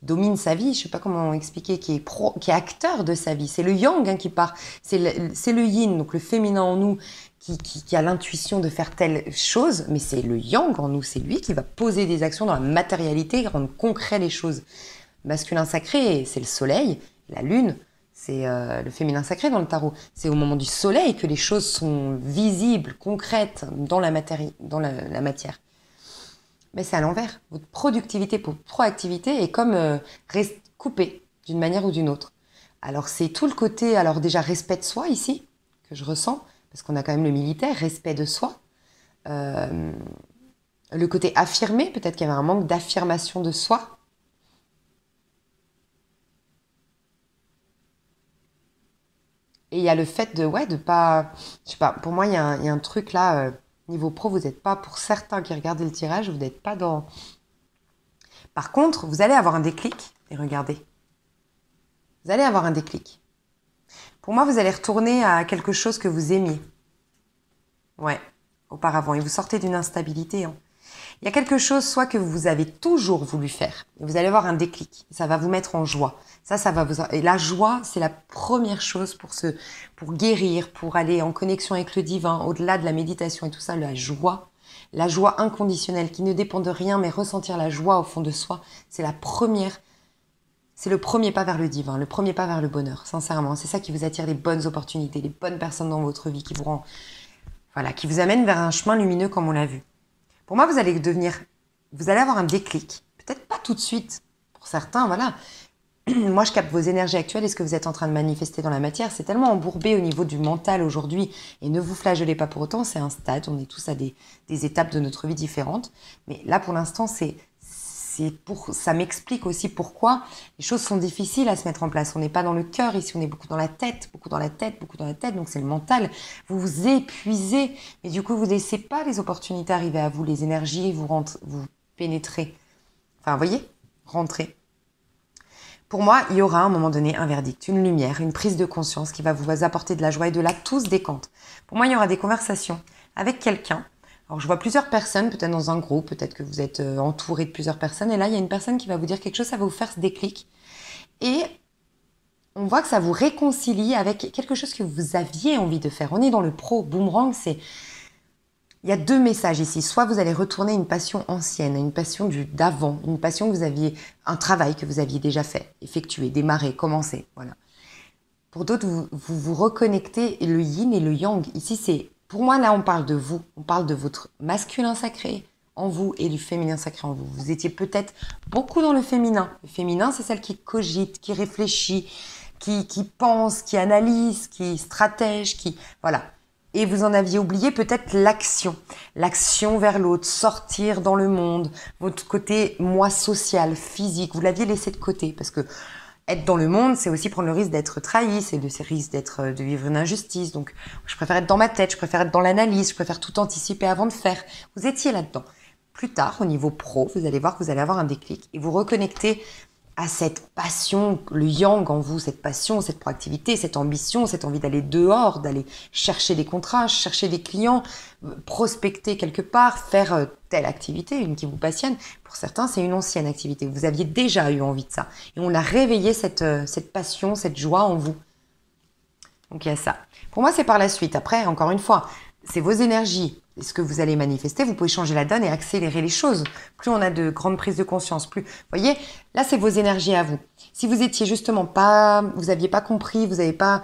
domine sa vie, je ne sais pas comment expliquer, qui est acteur de sa vie. C'est le yang hein, qui part. C'est le yin, donc le féminin en nous, qui a l'intuition de faire telle chose, mais c'est le yang en nous, c'est lui qui va poser des actions dans la matérialité, rendre concret les choses. Masculin sacré, c'est le soleil, la lune, c'est le féminin sacré dans le tarot. C'est au moment du soleil que les choses sont visibles, concrètes dans la matière. Mais c'est à l'envers. Votre productivité, votre proactivité est comme coupée d'une manière ou d'une autre. Alors c'est tout le côté, alors déjà respect de soi ici, que je ressens, parce qu'on a quand même le militaire, respect de soi. Le côté affirmé, peut-être qu'il y avait un manque d'affirmation de soi. Et il y a le fait de pas... Je sais pas, pour moi, il y a un truc là, niveau pro, vous n'êtes pas, pour certains qui regardent le tirage, vous n'êtes pas dans... Par contre, vous allez avoir un déclic, et regardez. Vous allez avoir un déclic. Pour moi, vous allez retourner à quelque chose que vous aimiez. Ouais, auparavant. Et vous sortez d'une instabilité. Hein. Il y a quelque chose, soit que vous avez toujours voulu faire. Et vous allez avoir un déclic. Ça va vous mettre en joie. Ça va vous... Et la joie, c'est la première chose pour guérir, pour aller en connexion avec le divin, au-delà de la méditation et tout ça, la joie inconditionnelle qui ne dépend de rien, mais ressentir la joie au fond de soi, c'est le premier pas vers le divin, le premier pas vers le bonheur, sincèrement. C'est ça qui vous attire les bonnes opportunités, les bonnes personnes dans votre vie, qui vous amènent vers un chemin lumineux comme on l'a vu. Pour moi, vous allez avoir un déclic. Peut-être pas tout de suite. Pour certains, voilà. Moi, je capte vos énergies actuelles et ce que vous êtes en train de manifester dans la matière. C'est tellement embourbé au niveau du mental aujourd'hui. Et ne vous flagellez pas pour autant, c'est un stade. On est tous à des étapes de notre vie différentes. Mais là, pour l'instant, ça m'explique aussi pourquoi les choses sont difficiles à se mettre en place. On n'est pas dans le cœur ici, on est beaucoup dans la tête. Donc c'est le mental. Vous vous épuisez. Et du coup, vous ne laissez pas les opportunités arriver à vous, les énergies, vous pénétrez. Enfin, vous voyez, rentrez. Pour moi, il y aura à un moment donné un verdict, une lumière, une prise de conscience qui va vous apporter de la joie et de là, tout se décante. Pour moi, il y aura des conversations avec quelqu'un. Alors, je vois plusieurs personnes, peut-être dans un groupe, peut-être que vous êtes entouré de plusieurs personnes. Et là, il y a une personne qui va vous dire quelque chose, ça va vous faire ce déclic. Et on voit que ça vous réconcilie avec quelque chose que vous aviez envie de faire. On est dans le pro. Boomerang, il y a deux messages ici. Soit vous allez retourner une passion ancienne, une passion d'avant, une passion que vous aviez, un travail que vous aviez déjà fait, effectué, démarré, commencé. Voilà. Pour d'autres, vous reconnectez le yin et le yang. Ici, pour moi, là, on parle de vous. On parle de votre masculin sacré en vous et du féminin sacré en vous. Vous étiez peut-être beaucoup dans le féminin. Le féminin, c'est celle qui cogite, qui réfléchit, qui pense, qui analyse, qui stratège, voilà. Et vous en aviez oublié peut-être l'action vers l'autre, sortir dans le monde, votre côté moi social, physique, vous l'aviez laissé de côté parce que être dans le monde, c'est aussi prendre le risque d'être trahi, c'est le risque de vivre une injustice. Donc, je préfère être dans ma tête, je préfère être dans l'analyse, je préfère tout anticiper avant de faire. Vous étiez là-dedans. Plus tard, au niveau pro, vous allez voir que vous allez avoir un déclic et vous reconnecter à cette passion, le yang en vous, cette passion, cette proactivité, cette ambition, cette envie d'aller dehors, d'aller chercher des contrats, chercher des clients, prospecter quelque part, faire telle activité, une qui vous passionne. Pour certains, c'est une ancienne activité. Vous aviez déjà eu envie de ça. Et on a réveillé cette passion, cette joie en vous. Donc il y a ça. Pour moi, c'est par la suite. Après, encore une fois, c'est vos énergies. Et ce que vous allez manifester, vous pouvez changer la donne et accélérer les choses. Plus on a de grandes prises de conscience, plus... Vous voyez, là, c'est vos énergies à vous. Si vous étiez justement pas... Vous n'aviez pas compris, vous n'avez pas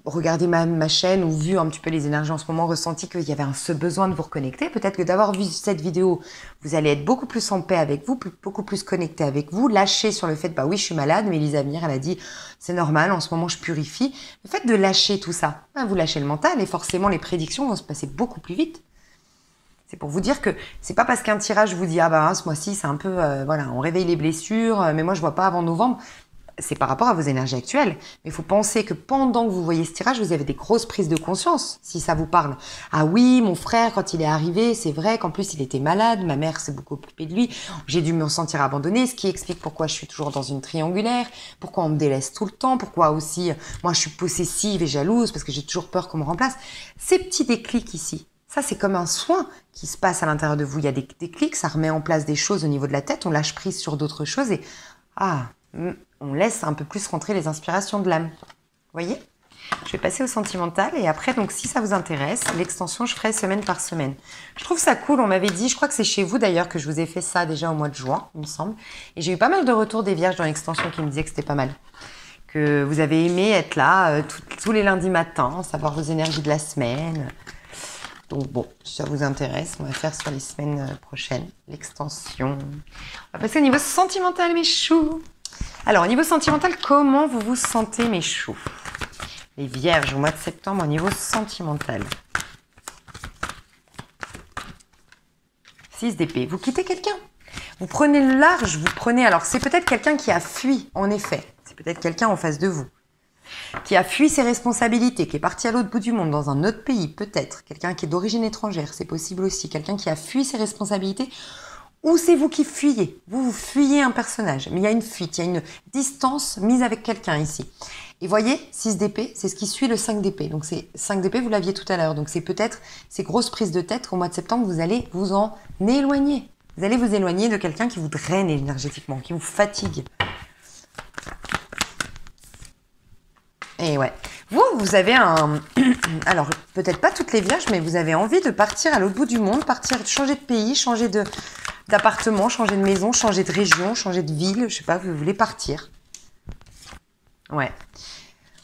regardé ma chaîne ou vu un petit peu les énergies en ce moment, ressenti qu'il y avait ce besoin de vous reconnecter. Peut-être que d'avoir vu cette vidéo, vous allez être beaucoup plus en paix avec vous, beaucoup plus connecté avec vous, lâcher sur le fait, bah oui, je suis malade, mais Elisa Amir, elle a dit, c'est normal, en ce moment, je purifie. Le fait de lâcher tout ça, bah, vous lâchez le mental et forcément, les prédictions vont se passer beaucoup plus vite. C'est pour vous dire que c'est pas parce qu'un tirage vous dit, ah bah ce mois-ci, c'est un peu, voilà, on réveille les blessures, mais moi, je vois pas avant novembre. C'est par rapport à vos énergies actuelles. Mais il faut penser que pendant que vous voyez ce tirage, vous avez des grosses prises de conscience, si ça vous parle. Ah oui, mon frère, quand il est arrivé, c'est vrai qu'en plus, il était malade, ma mère s'est beaucoup occupée de lui, j'ai dû me sentir abandonnée, ce qui explique pourquoi je suis toujours dans une triangulaire, pourquoi on me délaisse tout le temps, pourquoi aussi, moi, je suis possessive et jalouse, parce que j'ai toujours peur qu'on me remplace. Ces petits déclics ici, ça, c'est comme un soin qui se passe à l'intérieur de vous. Il y a des déclics, ça remet en place des choses au niveau de la tête, on lâche prise sur d'autres choses et on laisse un peu plus rentrer les inspirations de l'âme. Vous voyez? Je vais passer au sentimental et après, donc si ça vous intéresse, l'extension, je ferai semaine par semaine. Je trouve ça cool, on m'avait dit, je crois que c'est chez vous d'ailleurs que je vous ai fait ça déjà au mois de juin, il me semble. Et j'ai eu pas mal de retours des vierges dans l'extension qui me disaient que c'était pas mal. Que vous avez aimé être là tous les lundis matins, savoir vos énergies de la semaine. Donc bon, si ça vous intéresse, on va faire sur les semaines prochaines l'extension. On va passer au niveau sentimental, mes choux. Alors, au niveau sentimental, comment vous vous sentez, mes choux? Les vierges, au mois de septembre, au niveau sentimental. 6 d'épée. Vous quittez quelqu'un. Vous prenez le large, vous prenez... Alors, c'est peut-être quelqu'un qui a fui, en effet. C'est peut-être quelqu'un en face de vous. Qui a fui ses responsabilités, qui est parti à l'autre bout du monde, dans un autre pays, peut-être. Quelqu'un qui est d'origine étrangère, c'est possible aussi. Quelqu'un qui a fui ses responsabilités... Ou c'est vous qui fuyez, vous fuyez un personnage, mais il y a une fuite, il y a une distance mise avec quelqu'un ici. Et voyez, 6 d'épée, c'est ce qui suit le 5 d'épée. Donc c'est 5 d'épée, vous l'aviez tout à l'heure. Donc c'est peut-être ces grosses prises de tête qu'au mois de septembre, vous allez vous en éloigner. Vous allez vous éloigner de quelqu'un qui vous draine énergétiquement, qui vous fatigue. Et ouais. Vous avez un... Alors, peut-être pas toutes les vierges, mais vous avez envie de partir à l'autre bout du monde, changer de pays, changer d'appartement, changer de maison, changer de région, changer de ville. Je sais pas, vous voulez partir. Ouais.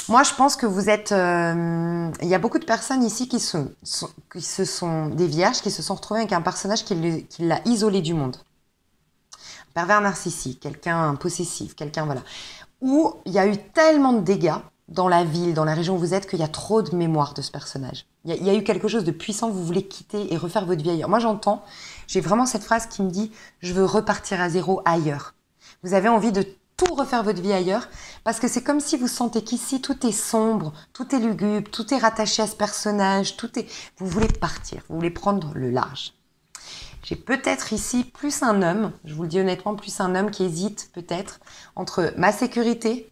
Moi, je pense que vous êtes... Il y a beaucoup de personnes ici qui se sont des vierges, qui se sont retrouvées avec un personnage qui l'a isolé du monde. Un pervers narcissique, quelqu'un possessif, quelqu'un, voilà. Où il y a eu tellement de dégâts dans la ville, dans la région où vous êtes, qu'il y a trop de mémoire de ce personnage. Il y a eu quelque chose de puissant que vous voulez quitter et refaire votre vie ailleurs. Moi, j'entends, j'ai vraiment cette phrase qui me dit « je veux repartir à zéro ailleurs ». Vous avez envie de tout refaire votre vie ailleurs parce que c'est comme si vous sentez qu'ici, tout est sombre, tout est lugubre, tout est rattaché à ce personnage, vous voulez partir, vous voulez prendre le large. J'ai peut-être ici plus un homme, je vous le dis honnêtement, plus un homme qui hésite peut-être entre ma sécurité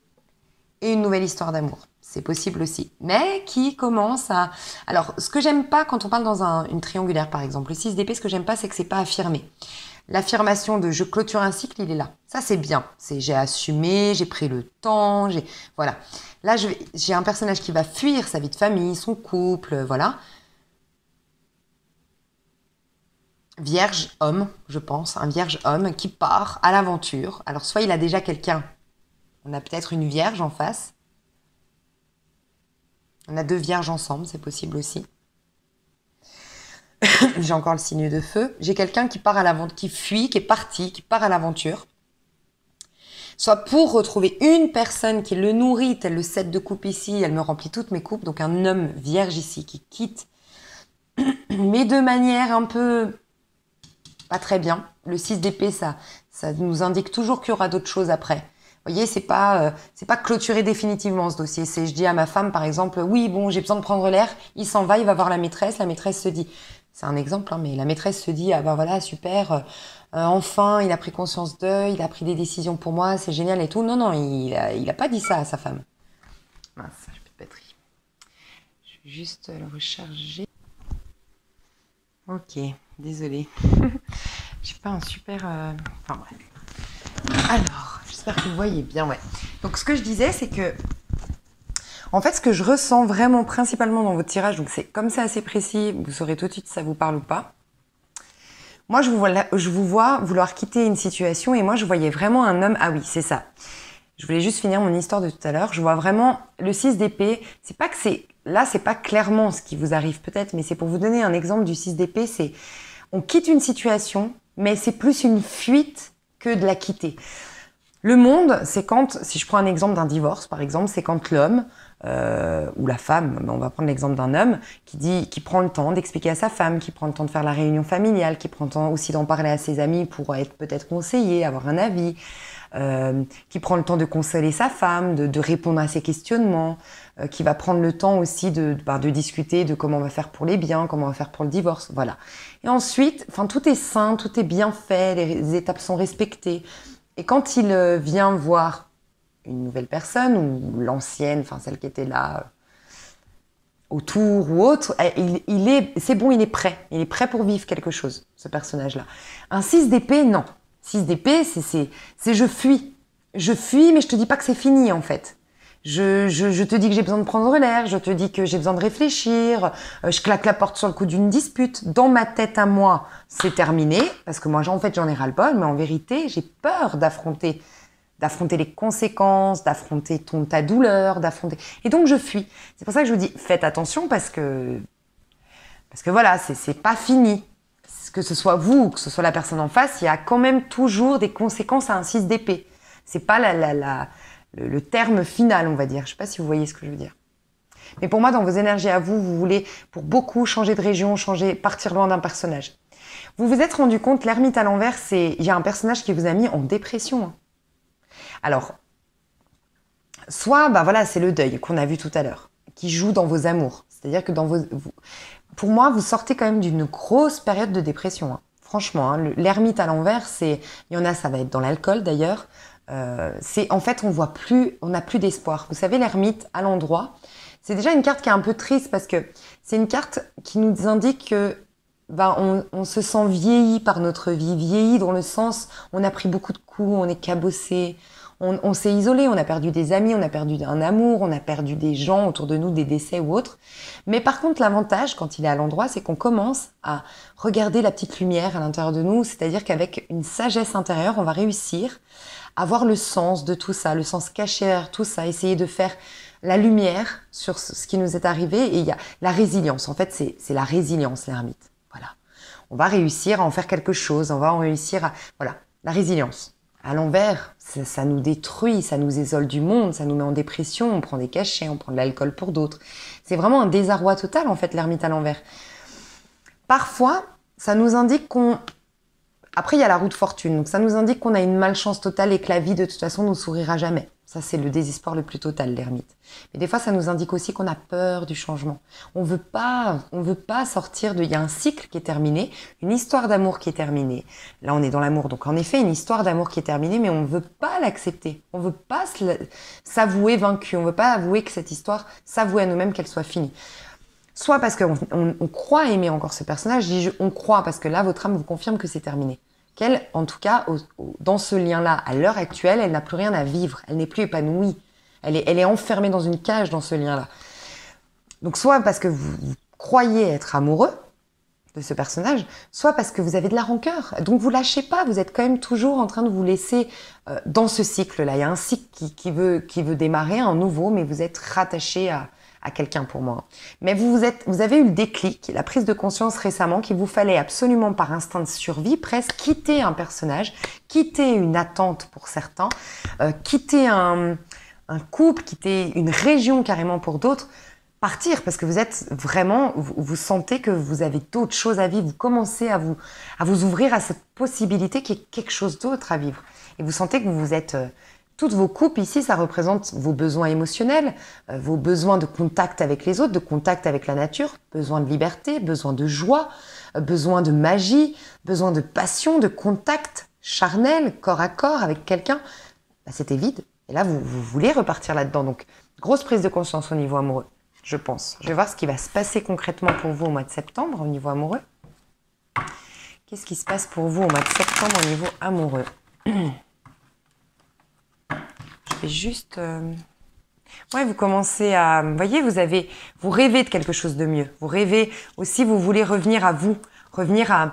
et une nouvelle histoire d'amour. C'est possible aussi. Mais qui commence à... Alors, ce que j'aime pas quand on parle dans une triangulaire, par exemple, le 6 d'épée, ce que j'aime pas, c'est que c'est pas affirmé. L'affirmation de « je clôture un cycle », il est là. Ça, c'est bien. J'ai assumé, j'ai pris le temps, voilà. Là, j'ai un personnage qui va fuir sa vie de famille, son couple, voilà. Vierge homme, je pense. Un vierge homme qui part à l'aventure. Alors, soit il a déjà quelqu'un. On a peut-être une vierge en face. On a 2 vierges ensemble, c'est possible aussi. J'ai encore le signe de feu. J'ai quelqu'un qui part à l'aventure, qui fuit, qui est parti, qui part à l'aventure. Soit pour retrouver une personne qui le nourrit, tel le 7 de coupe ici, elle me remplit toutes mes coupes. Donc un homme vierge ici qui quitte, mais de manière un peu pas très bien. Le 6 d'épée, ça nous indique toujours qu'il y aura d'autres choses après. Vous voyez, c'est pas clôturé définitivement ce dossier. Je dis à ma femme, par exemple, oui, bon, j'ai besoin de prendre l'air. Il s'en va, il va voir la maîtresse se dit, c'est un exemple, hein, mais la maîtresse se dit, ah ben voilà, super, enfin, il a pris conscience d'eux, il a pris des décisions pour moi, c'est génial et tout. Non, il a pas dit ça à sa femme. Mince, j'ai plus de batterie. Je vais juste le recharger. Ok, désolée. J'ai pas un super... Enfin bref. Alors, j'espère que vous voyez bien, ouais. Donc ce que je disais, c'est que... En fait, ce que je ressens vraiment principalement dans votre tirage, donc c'est comme c'est assez précis, vous saurez tout de suite si ça vous parle ou pas. Moi, je vous vois vouloir quitter une situation et moi, je voyais vraiment un homme... Ah oui, c'est ça. Je voulais juste finir mon histoire de tout à l'heure. Je vois vraiment le 6 d'épée. C'est pas que c'est... Là, c'est pas clairement ce qui vous arrive peut-être, mais c'est pour vous donner un exemple du 6 d'épée. C'est on quitte une situation, mais c'est plus une fuite que de la quitter. Le monde, c'est quand, si je prends un exemple d'un divorce, par exemple, c'est quand l'homme ou la femme, mais on va prendre l'exemple d'un homme qui prend le temps d'expliquer à sa femme, qui prend le temps de faire la réunion familiale, qui prend le temps aussi d'en parler à ses amis pour être peut-être conseillé, avoir un avis, qui prend le temps de consoler sa femme, de répondre à ses questionnements, qui va prendre le temps aussi de discuter de comment on va faire pour les biens, comment on va faire pour le divorce, voilà. Et ensuite, enfin tout est sain, tout est bien fait, les étapes sont respectées. Et quand il vient voir une nouvelle personne, ou l'ancienne, enfin celle qui était là autour ou autre, c'est bon, il est prêt. Il est prêt pour vivre quelque chose, ce personnage-là. Un 6 d'épée, non. 6 d'épée, c'est je fuis. Je fuis, mais je te dis pas que c'est fini, en fait. Je te dis que j'ai besoin de prendre l'air, je te dis que j'ai besoin de réfléchir, je claque la porte sur le coup d'une dispute. Dans ma tête à moi, c'est terminé, parce que moi, en fait, j'en ai ras-le-bol, mais en vérité, j'ai peur d'affronter les conséquences, d'affronter ta douleur, Et donc, je fuis. C'est pour ça que je vous dis, faites attention, parce que voilà, c'est pas fini. Que ce soit vous ou que ce soit la personne en face, il y a quand même toujours des conséquences à un 6 d'épée. C'est pas le terme final, on va dire. Je ne sais pas si vous voyez ce que je veux dire. Mais pour moi, dans vos énergies à vous, vous voulez, pour beaucoup, changer de région, partir loin d'un personnage. Vous vous êtes rendu compte, l'ermite à l'envers, il y a un personnage qui vous a mis en dépression. Hein. Alors, soit, voilà, c'est le deuil qu'on a vu tout à l'heure, qui joue dans vos amours. C'est-à-dire que pour moi, vous sortez quand même d'une grosse période de dépression. Hein. Franchement, hein, l'ermite à l'envers, il y en a, ça va être dans l'alcool d'ailleurs. En fait, on n'a plus d'espoir. Vous savez, l'ermite à l'endroit, c'est déjà une carte qui est un peu triste parce que c'est une carte qui nous indique que on se sent vieilli par notre vie, vieilli dans le sens on a pris beaucoup de coups, on est cabossé, on s'est isolé, on a perdu des amis, on a perdu un amour, on a perdu des gens autour de nous, des décès ou autres. Mais par contre, l'avantage quand il est à l'endroit, c'est qu'on commence à regarder la petite lumière à l'intérieur de nous, c'est-à-dire qu'avec une sagesse intérieure, on va réussir à voir le sens de tout ça, le sens caché derrière tout ça, essayer de faire la lumière sur ce qui nous est arrivé. Et il y a la résilience. En fait, c'est la résilience, l'ermite. Voilà. On va réussir à en faire quelque chose. On va en réussir à... Voilà, la résilience. À l'envers, ça nous détruit, ça nous isole du monde, ça nous met en dépression, on prend des cachets, on prend de l'alcool pour d'autres. C'est vraiment un désarroi total, en fait, l'ermite à l'envers. Parfois, ça nous indique qu'on... Après, il y a la roue de fortune. Donc, ça nous indique qu'on a une malchance totale et que la vie, de toute façon, nous sourira jamais. Ça, c'est le désespoir le plus total, l'ermite. Mais des fois, ça nous indique aussi qu'on a peur du changement. On veut pas sortir de... Il y a un cycle qui est terminé, une histoire d'amour qui est terminée. Là, on est dans l'amour. Donc, en effet, une histoire d'amour qui est terminée, mais on ne veut pas l'accepter. On ne veut pas s'avouer vaincu. On ne veut pas avouer que cette histoire, s'avouer à nous-mêmes qu'elle soit finie. Soit parce qu'on croit aimer encore ce personnage, on croit parce que là, votre âme vous confirme que c'est terminé. Qu'elle, en tout cas, dans ce lien-là, à l'heure actuelle, elle n'a plus rien à vivre. Elle n'est plus épanouie. Elle est enfermée dans une cage dans ce lien-là. Donc, soit parce que vous croyez être amoureux de ce personnage, soit parce que vous avez de la rancœur. Donc, vous lâchez pas. Vous êtes quand même toujours en train de vous laisser dans ce cycle-là. Il y a un cycle qui veut démarrer, un nouveau, mais vous êtes rattaché à quelqu'un pour moi. Mais vous avez eu le déclic, la prise de conscience récemment qu'il vous fallait absolument par instinct de survie presque quitter un personnage, quitter une attente pour certains, quitter un couple, quitter une région carrément pour d'autres, partir parce que vous êtes vraiment, vous sentez que vous avez d'autres choses à vivre, vous commencez à vous ouvrir à cette possibilité qu'il y ait quelque chose d'autre à vivre. Et vous sentez que vous êtes... Toutes vos coupes ici, ça représente vos besoins émotionnels, vos besoins de contact avec les autres, de contact avec la nature, besoin de liberté, besoin de joie, besoin de magie, besoin de passion, de contact charnel, corps à corps avec quelqu'un. C'était vide. Et là, vous voulez repartir là-dedans. Donc, grosse prise de conscience au niveau amoureux, je pense. Je vais voir ce qui va se passer concrètement pour vous au mois de septembre au niveau amoureux. Qu'est-ce qui se passe pour vous au mois de septembre au niveau amoureux ? Je vais juste... Ouais, vous commencez à... Vous voyez, vous rêvez de quelque chose de mieux. Vous rêvez aussi, vous voulez revenir à vous. Revenir à...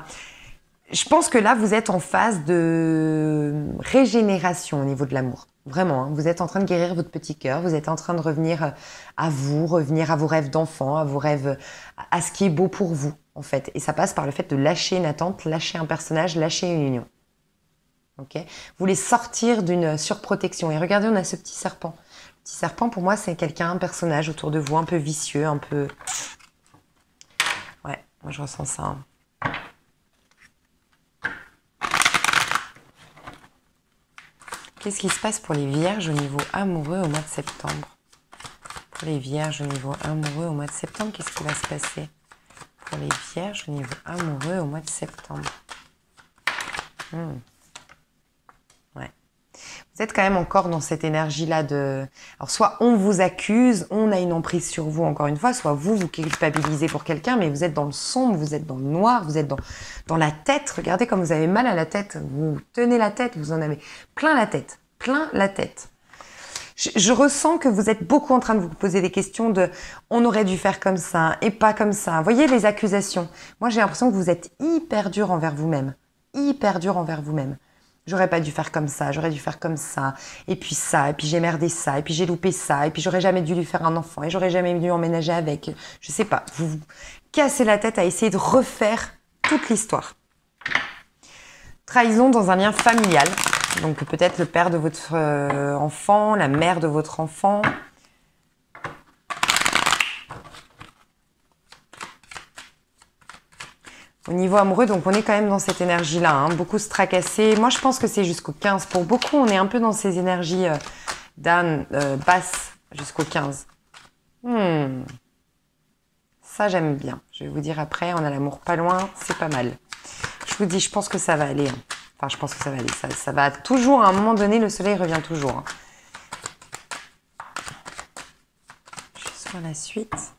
Je pense que là, vous êtes en phase de régénération au niveau de l'amour. Vraiment, hein. Vous êtes en train de guérir votre petit cœur, vous êtes en train de revenir à vous, revenir à vos rêves d'enfant, à vos rêves, à ce qui est beau pour vous, en fait. Et ça passe par le fait de lâcher une attente, lâcher un personnage, lâcher une union. Ok? Vous voulez sortir d'une surprotection. Et regardez, on a ce petit serpent. Le petit serpent, pour moi, c'est quelqu'un, un personnage autour de vous, un peu vicieux, un peu... Ouais, moi je ressens ça. Hein. Qu'est-ce qui se passe pour les vierges au niveau amoureux au mois de septembre? Pour les vierges au niveau amoureux au mois de septembre, qu'est-ce qui va se passer? Pour les vierges au niveau amoureux au mois de septembre. Ouais. Vous êtes quand même encore dans cette énergie-là de... Alors, soit on vous accuse, on a une emprise sur vous, encore une fois, soit vous culpabilisez pour quelqu'un, mais vous êtes dans le sombre, vous êtes dans le noir, vous êtes dans la tête. Regardez comme vous avez mal à la tête. Vous tenez la tête, vous en avez plein la tête. Plein la tête. Je ressens que vous êtes beaucoup en train de vous poser des questions de « on aurait dû faire comme ça et pas comme ça ». Vous voyez les accusations. Moi, j'ai l'impression que vous êtes hyper dur envers vous-même. Hyper dur envers vous-même. J'aurais pas dû faire comme ça, j'aurais dû faire comme ça, et puis j'ai merdé ça, et puis j'ai loupé ça, et puis j'aurais jamais dû lui faire un enfant, et j'aurais jamais dû emménager avec. Je sais pas, vous vous cassez la tête à essayer de refaire toute l'histoire. Trahison dans un lien familial, donc peut-être le père de votre enfant, la mère de votre enfant. Au niveau amoureux, donc on est quand même dans cette énergie-là, hein, beaucoup se tracasser. Moi, je pense que c'est jusqu'au 15. Pour beaucoup, on est un peu dans ces énergies d'âne basse jusqu'au 15. Ça, j'aime bien. Je vais vous dire après, on a l'amour pas loin, c'est pas mal. Je vous dis, je pense que ça va aller. Hein. Enfin, je pense que ça va aller. Ça va toujours, à un moment donné, le soleil revient toujours. Hein. Je suis sur la suite.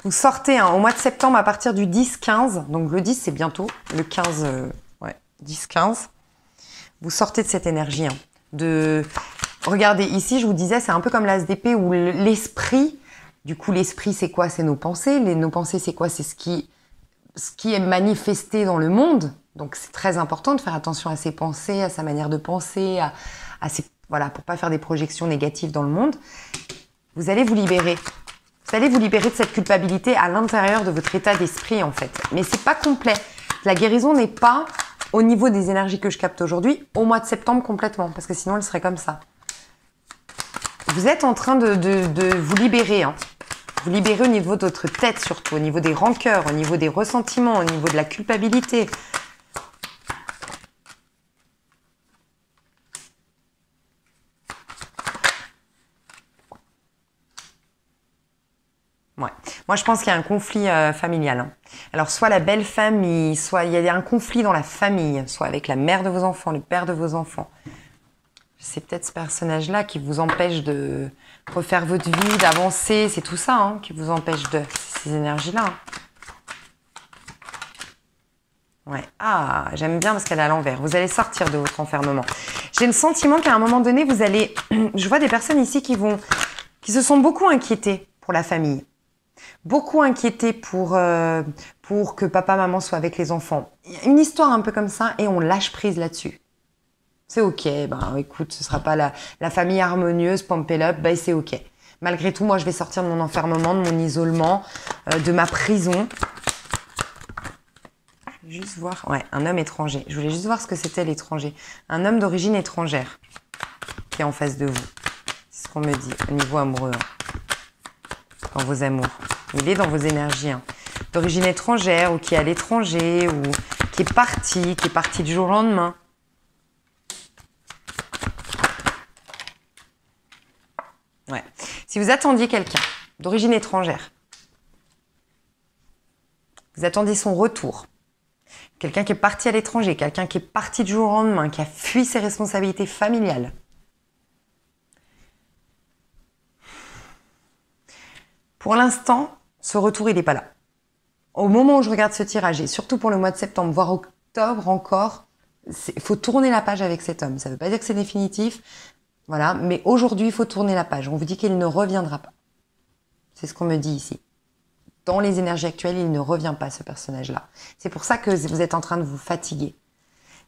Vous sortez au mois de septembre à partir du 10-15. Donc le 10, c'est bientôt. Le 15, 10-15. Vous sortez de cette énergie. Hein, regardez, ici, je vous disais, c'est un peu comme l'as d'épée où l'esprit... Du coup, l'esprit, c'est quoi? C'est nos pensées. Nos pensées, c'est quoi? C'est ce qui est manifesté dans le monde. Donc, c'est très important de faire attention à ses pensées, à sa manière de penser, voilà, pour pas faire des projections négatives dans le monde. Vous allez vous libérer. Vous allez vous libérer de cette culpabilité à l'intérieur de votre état d'esprit, en fait. Mais c'est pas complet. La guérison n'est pas au niveau des énergies que je capte aujourd'hui, au mois de septembre complètement, parce que sinon, elle serait comme ça. Vous êtes en train de vous libérer, hein. Vous libérer au niveau de votre tête surtout, au niveau des rancœurs, au niveau des ressentiments, au niveau de la culpabilité. Ouais. Moi, je pense qu'il y a un conflit familial. Hein. Alors, soit la belle famille, soit il y a un conflit dans la famille, soit avec la mère de vos enfants, le père de vos enfants. C'est peut-être ce personnage-là qui vous empêche de refaire votre vie, d'avancer. C'est tout ça hein, qui vous empêche de... ces énergies-là. Hein. Ouais. Ah, j'aime bien parce qu'elle est à l'envers. Vous allez sortir de votre enfermement. J'ai le sentiment qu'à un moment donné, vous allez... Je vois des personnes ici qui se sont beaucoup inquiétées pour la famille. Beaucoup inquiétées pour que papa, maman soient avec les enfants. Une histoire un peu comme ça et on lâche prise là-dessus. C'est ok, ben écoute, ce sera pas la famille harmonieuse, pump it up, ben c'est ok. Malgré tout, moi je vais sortir de mon enfermement, de mon isolement, de ma prison. Je vais juste voir, ouais, un homme étranger. Je voulais juste voir ce que c'était l'étranger. Un homme d'origine étrangère qui est en face de vous. C'est ce qu'on me dit au niveau amoureux, hein. Dans vos amours. Il est dans vos énergies, hein. D'origine étrangère ou qui est à l'étranger ou qui est parti du jour au lendemain. Ouais. Si vous attendiez quelqu'un d'origine étrangère, vous attendiez son retour, quelqu'un qui est parti à l'étranger, quelqu'un qui est parti du jour au lendemain, qui a fui ses responsabilités familiales. Pour l'instant, ce retour, il n'est pas là. Au moment où je regarde ce tirage, et surtout pour le mois de septembre, voire octobre encore, il faut tourner la page avec cet homme. Ça ne veut pas dire que c'est définitif. Voilà, mais aujourd'hui, il faut tourner la page. On vous dit qu'il ne reviendra pas. C'est ce qu'on me dit ici. dans les énergies actuelles, il ne revient pas, ce personnage-là. C'est pour ça que vous êtes en train de vous fatiguer.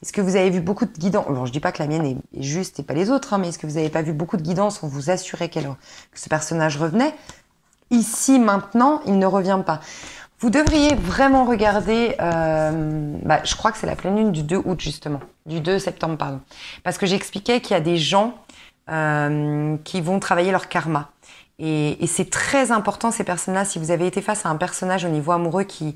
Est-ce que vous avez vu beaucoup de guidance? Bon, je dis pas que la mienne est juste et pas les autres, hein, mais est-ce que vous n'avez pas vu beaucoup de guidance? On vous assurait que ce personnage revenait. Ici, maintenant, il ne revient pas. Vous devriez vraiment regarder, je crois que c'est la pleine lune du 2 août, justement. Du 2 septembre, pardon. Parce que j'expliquais qu'il y a des gens qui vont travailler leur karma. Et c'est très important, ces personnes-là, si vous avez été face à un personnage au niveau amoureux qui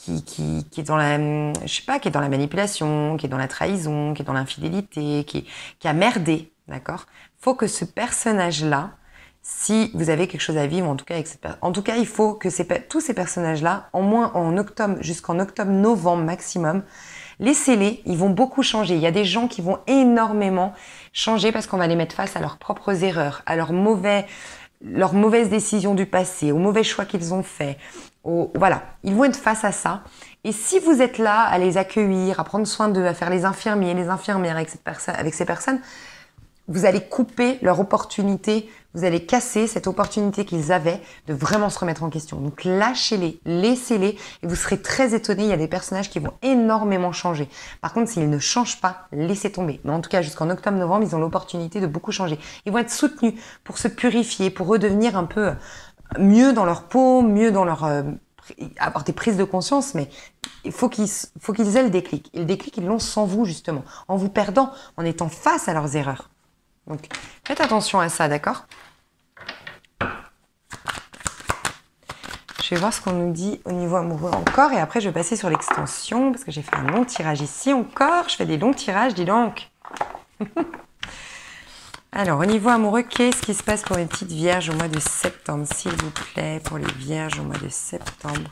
est dans la, je sais pas, qui est dans la manipulation, qui est dans la trahison, qui est dans l'infidélité, qui a merdé, d'accord? Faut que ce personnage-là, si vous avez quelque chose à vivre, en tout cas avec cette personne, en tout cas, il faut que tous ces personnages-là, en octobre, jusqu'en octobre-novembre maximum, laissez-les, ils vont beaucoup changer. Il y a des gens qui vont énormément changer parce qu'on va les mettre face à leurs propres erreurs, à leurs mauvaises décisions du passé, aux mauvais choix qu'ils ont faits. Voilà, ils vont être face à ça. Et si vous êtes là à les accueillir, à prendre soin d'eux, à faire les infirmiers, les infirmières avec ces personnes, vous allez couper leur opportunité, vous allez casser cette opportunité qu'ils avaient de vraiment se remettre en question. Donc lâchez-les, laissez-les et vous serez très étonnés. Il y a des personnages qui vont énormément changer. Par contre, s'ils ne changent pas, laissez tomber. Mais en tout cas, jusqu'en octobre-novembre, ils ont l'opportunité de beaucoup changer. Ils vont être soutenus pour se purifier, pour redevenir un peu mieux dans leur peau, mieux dans leur... avoir des prises de conscience, mais il faut qu'ils aient le déclic. Et le déclic, ils l'ont sans vous, justement, en vous perdant, en étant face à leurs erreurs. Donc, faites attention à ça, d'accord? Je vais voir ce qu'on nous dit au niveau amoureux encore, et après, je vais passer sur l'extension, parce que j'ai fait un long tirage ici encore. Je fais des longs tirages, dis donc. Alors, au niveau amoureux, qu'est-ce qui se passe pour les petites vierges au mois de septembre, s'il vous plaît, pour les vierges au mois de septembre?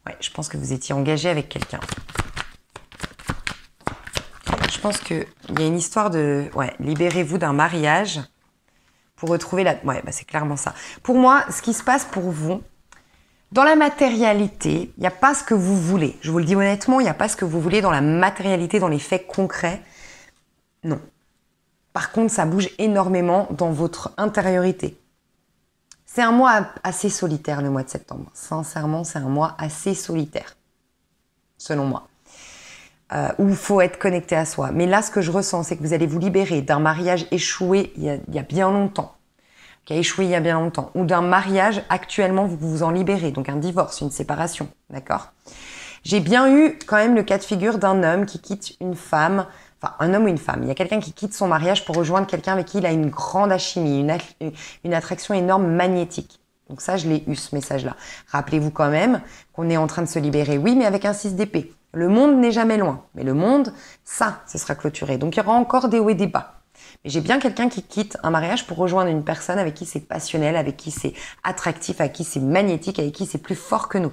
Ouais, je pense que vous étiez engagé avec quelqu'un. Je pense qu'il y a une histoire de... Ouais, libérez-vous d'un mariage pour retrouver la... Ouais, c'est clairement ça. Pour moi, ce qui se passe pour vous, dans la matérialité, il n'y a pas ce que vous voulez. Je vous le dis honnêtement, il n'y a pas ce que vous voulez dans la matérialité, dans les faits concrets. Non. Par contre, ça bouge énormément dans votre intériorité. C'est un mois assez solitaire, le mois de septembre. Sincèrement, c'est un mois assez solitaire, selon moi. Où il faut être connecté à soi. Mais là, ce que je ressens, c'est que vous allez vous libérer d'un mariage échoué il y a bien longtemps, qui a échoué il y a bien longtemps, ou d'un mariage, actuellement, vous vous en libérez, donc un divorce, une séparation, d'accord? J'ai bien eu quand même le cas de figure d'un homme qui quitte une femme, enfin un homme ou une femme. Il y a quelqu'un qui quitte son mariage pour rejoindre quelqu'un avec qui il a une grande alchimie, une attraction énorme magnétique. Donc ça, je l'ai eu, ce message-là. Rappelez-vous quand même qu'on est en train de se libérer, oui, mais avec un 6 d'épée. Le monde n'est jamais loin, mais le monde, ça sera clôturé. Donc il y aura encore des hauts et des bas. Mais j'ai bien quelqu'un qui quitte un mariage pour rejoindre une personne avec qui c'est passionnel, avec qui c'est attractif, avec qui c'est magnétique, avec qui c'est plus fort que nous.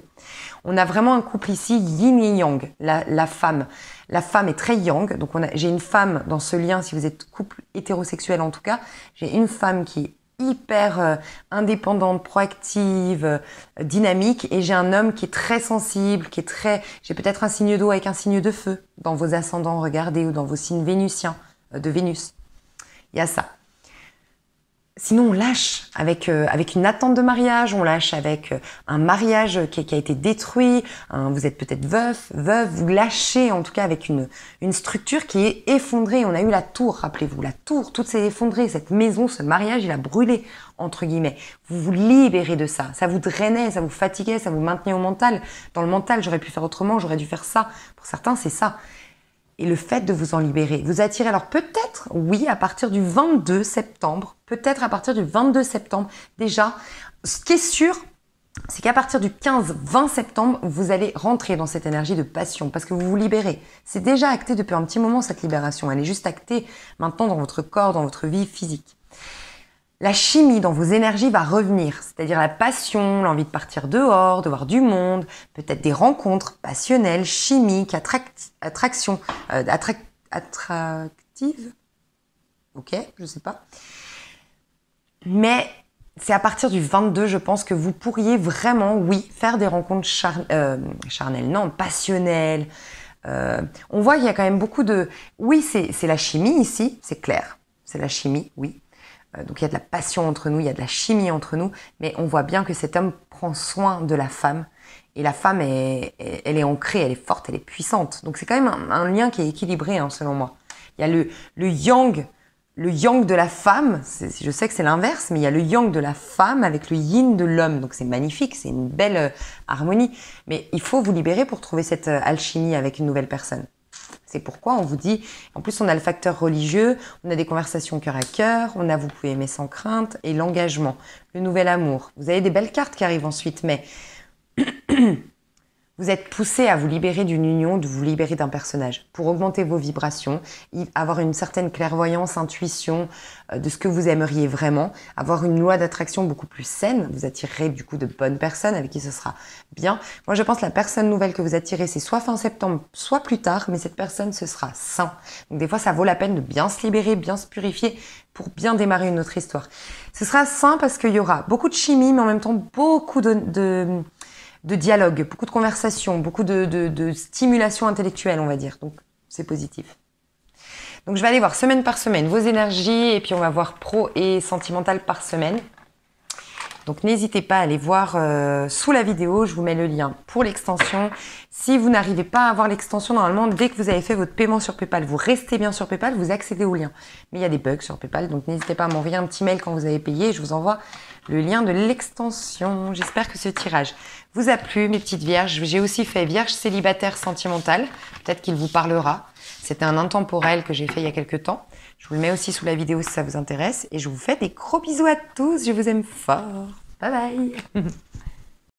On a vraiment un couple ici, yin et yang, la femme. La femme est très yang, donc j'ai une femme dans ce lien, si vous êtes couple hétérosexuel en tout cas, j'ai une femme qui est hyper indépendante, proactive, dynamique, et j'ai un homme qui est très sensible, j'ai peut-être un signe d'eau avec un signe de feu dans vos ascendants, regardez, ou dans vos signes vénusiens, de Vénus. Il y a ça. Sinon, on lâche avec une attente de mariage, on lâche avec un mariage qui a été détruit, vous êtes peut-être veuve, vous lâchez en tout cas avec une structure qui est effondrée. On a eu la tour, rappelez-vous, la tour, tout s'est effondré, cette maison, ce mariage, il a brûlé, entre guillemets. Vous vous libérez de ça, ça vous drainait, ça vous fatiguait, ça vous maintenait au mental. Dans le mental, j'aurais pu faire autrement, j'aurais dû faire ça. Pour certains, c'est ça. Et le fait de vous en libérer, vous attirez alors peut-être, oui, à partir du 22 septembre, déjà, ce qui est sûr, c'est qu'à partir du 15-20 septembre, vous allez rentrer dans cette énergie de passion parce que vous vous libérez. C'est déjà acté depuis un petit moment, cette libération. Elle est juste actée maintenant dans votre corps, dans votre vie physique. La chimie dans vos énergies va revenir, c'est-à-dire la passion, l'envie de partir dehors, de voir du monde, peut-être des rencontres passionnelles, chimiques, attractives. Ok, je sais pas. Mais c'est à partir du 22, je pense que vous pourriez vraiment, oui, faire des rencontres charnelles, non, passionnelles. On voit qu'il y a quand même beaucoup de... Oui, c'est la chimie ici, c'est clair. C'est la chimie, oui. Donc il y a de la passion entre nous, il y a de la chimie entre nous, mais on voit bien que cet homme prend soin de la femme. Et la femme, elle est ancrée, elle est forte, elle est puissante. Donc c'est quand même un lien qui est équilibré, hein, selon moi. Il y a le yang de la femme, je sais que c'est l'inverse, mais il y a le yang de la femme avec le yin de l'homme. Donc c'est magnifique, c'est une belle harmonie. Mais il faut vous libérer pour trouver cette alchimie avec une nouvelle personne. C'est pourquoi on vous dit, en plus on a le facteur religieux, on a des conversations cœur à cœur, on a vous pouvez aimer sans crainte et l'engagement, le nouvel amour. Vous avez des belles cartes qui arrivent ensuite, mais vous êtes poussé à vous libérer d'une union, de vous libérer d'un personnage pour augmenter vos vibrations, avoir une certaine clairvoyance, intuition de ce que vous aimeriez vraiment, avoir une loi d'attraction beaucoup plus saine. Vous attirerez du coup de bonnes personnes avec qui ce sera bien. Moi, je pense que la personne nouvelle que vous attirez, c'est soit fin septembre, soit plus tard, mais cette personne, ce sera sain. Donc des fois, ça vaut la peine de bien se libérer, bien se purifier pour bien démarrer une autre histoire. Ce sera sain parce qu'il y aura beaucoup de chimie, mais en même temps beaucoup de dialogue, beaucoup de conversation, beaucoup de stimulation intellectuelle, on va dire. Donc, c'est positif. Donc, je vais aller voir semaine par semaine vos énergies et puis on va voir pro et sentimental par semaine. Donc, n'hésitez pas à aller voir sous la vidéo. Je vous mets le lien pour l'extension. Si vous n'arrivez pas à avoir l'extension, normalement, dès que vous avez fait votre paiement sur PayPal, vous restez bien sur PayPal, vous accédez au lien. Mais il y a des bugs sur PayPal, donc n'hésitez pas à m'envoyer un petit mail quand vous avez payé. Je vous envoie le lien de l'extension. J'espère que ce tirage vous a plu, mes petites vierges. J'ai aussi fait Vierge célibataire sentimentale. Peut-être qu'il vous parlera. C'était un intemporel que j'ai fait il y a quelques temps. Je vous le mets aussi sous la vidéo si ça vous intéresse. Et je vous fais des gros bisous à tous. Je vous aime fort. Bye bye.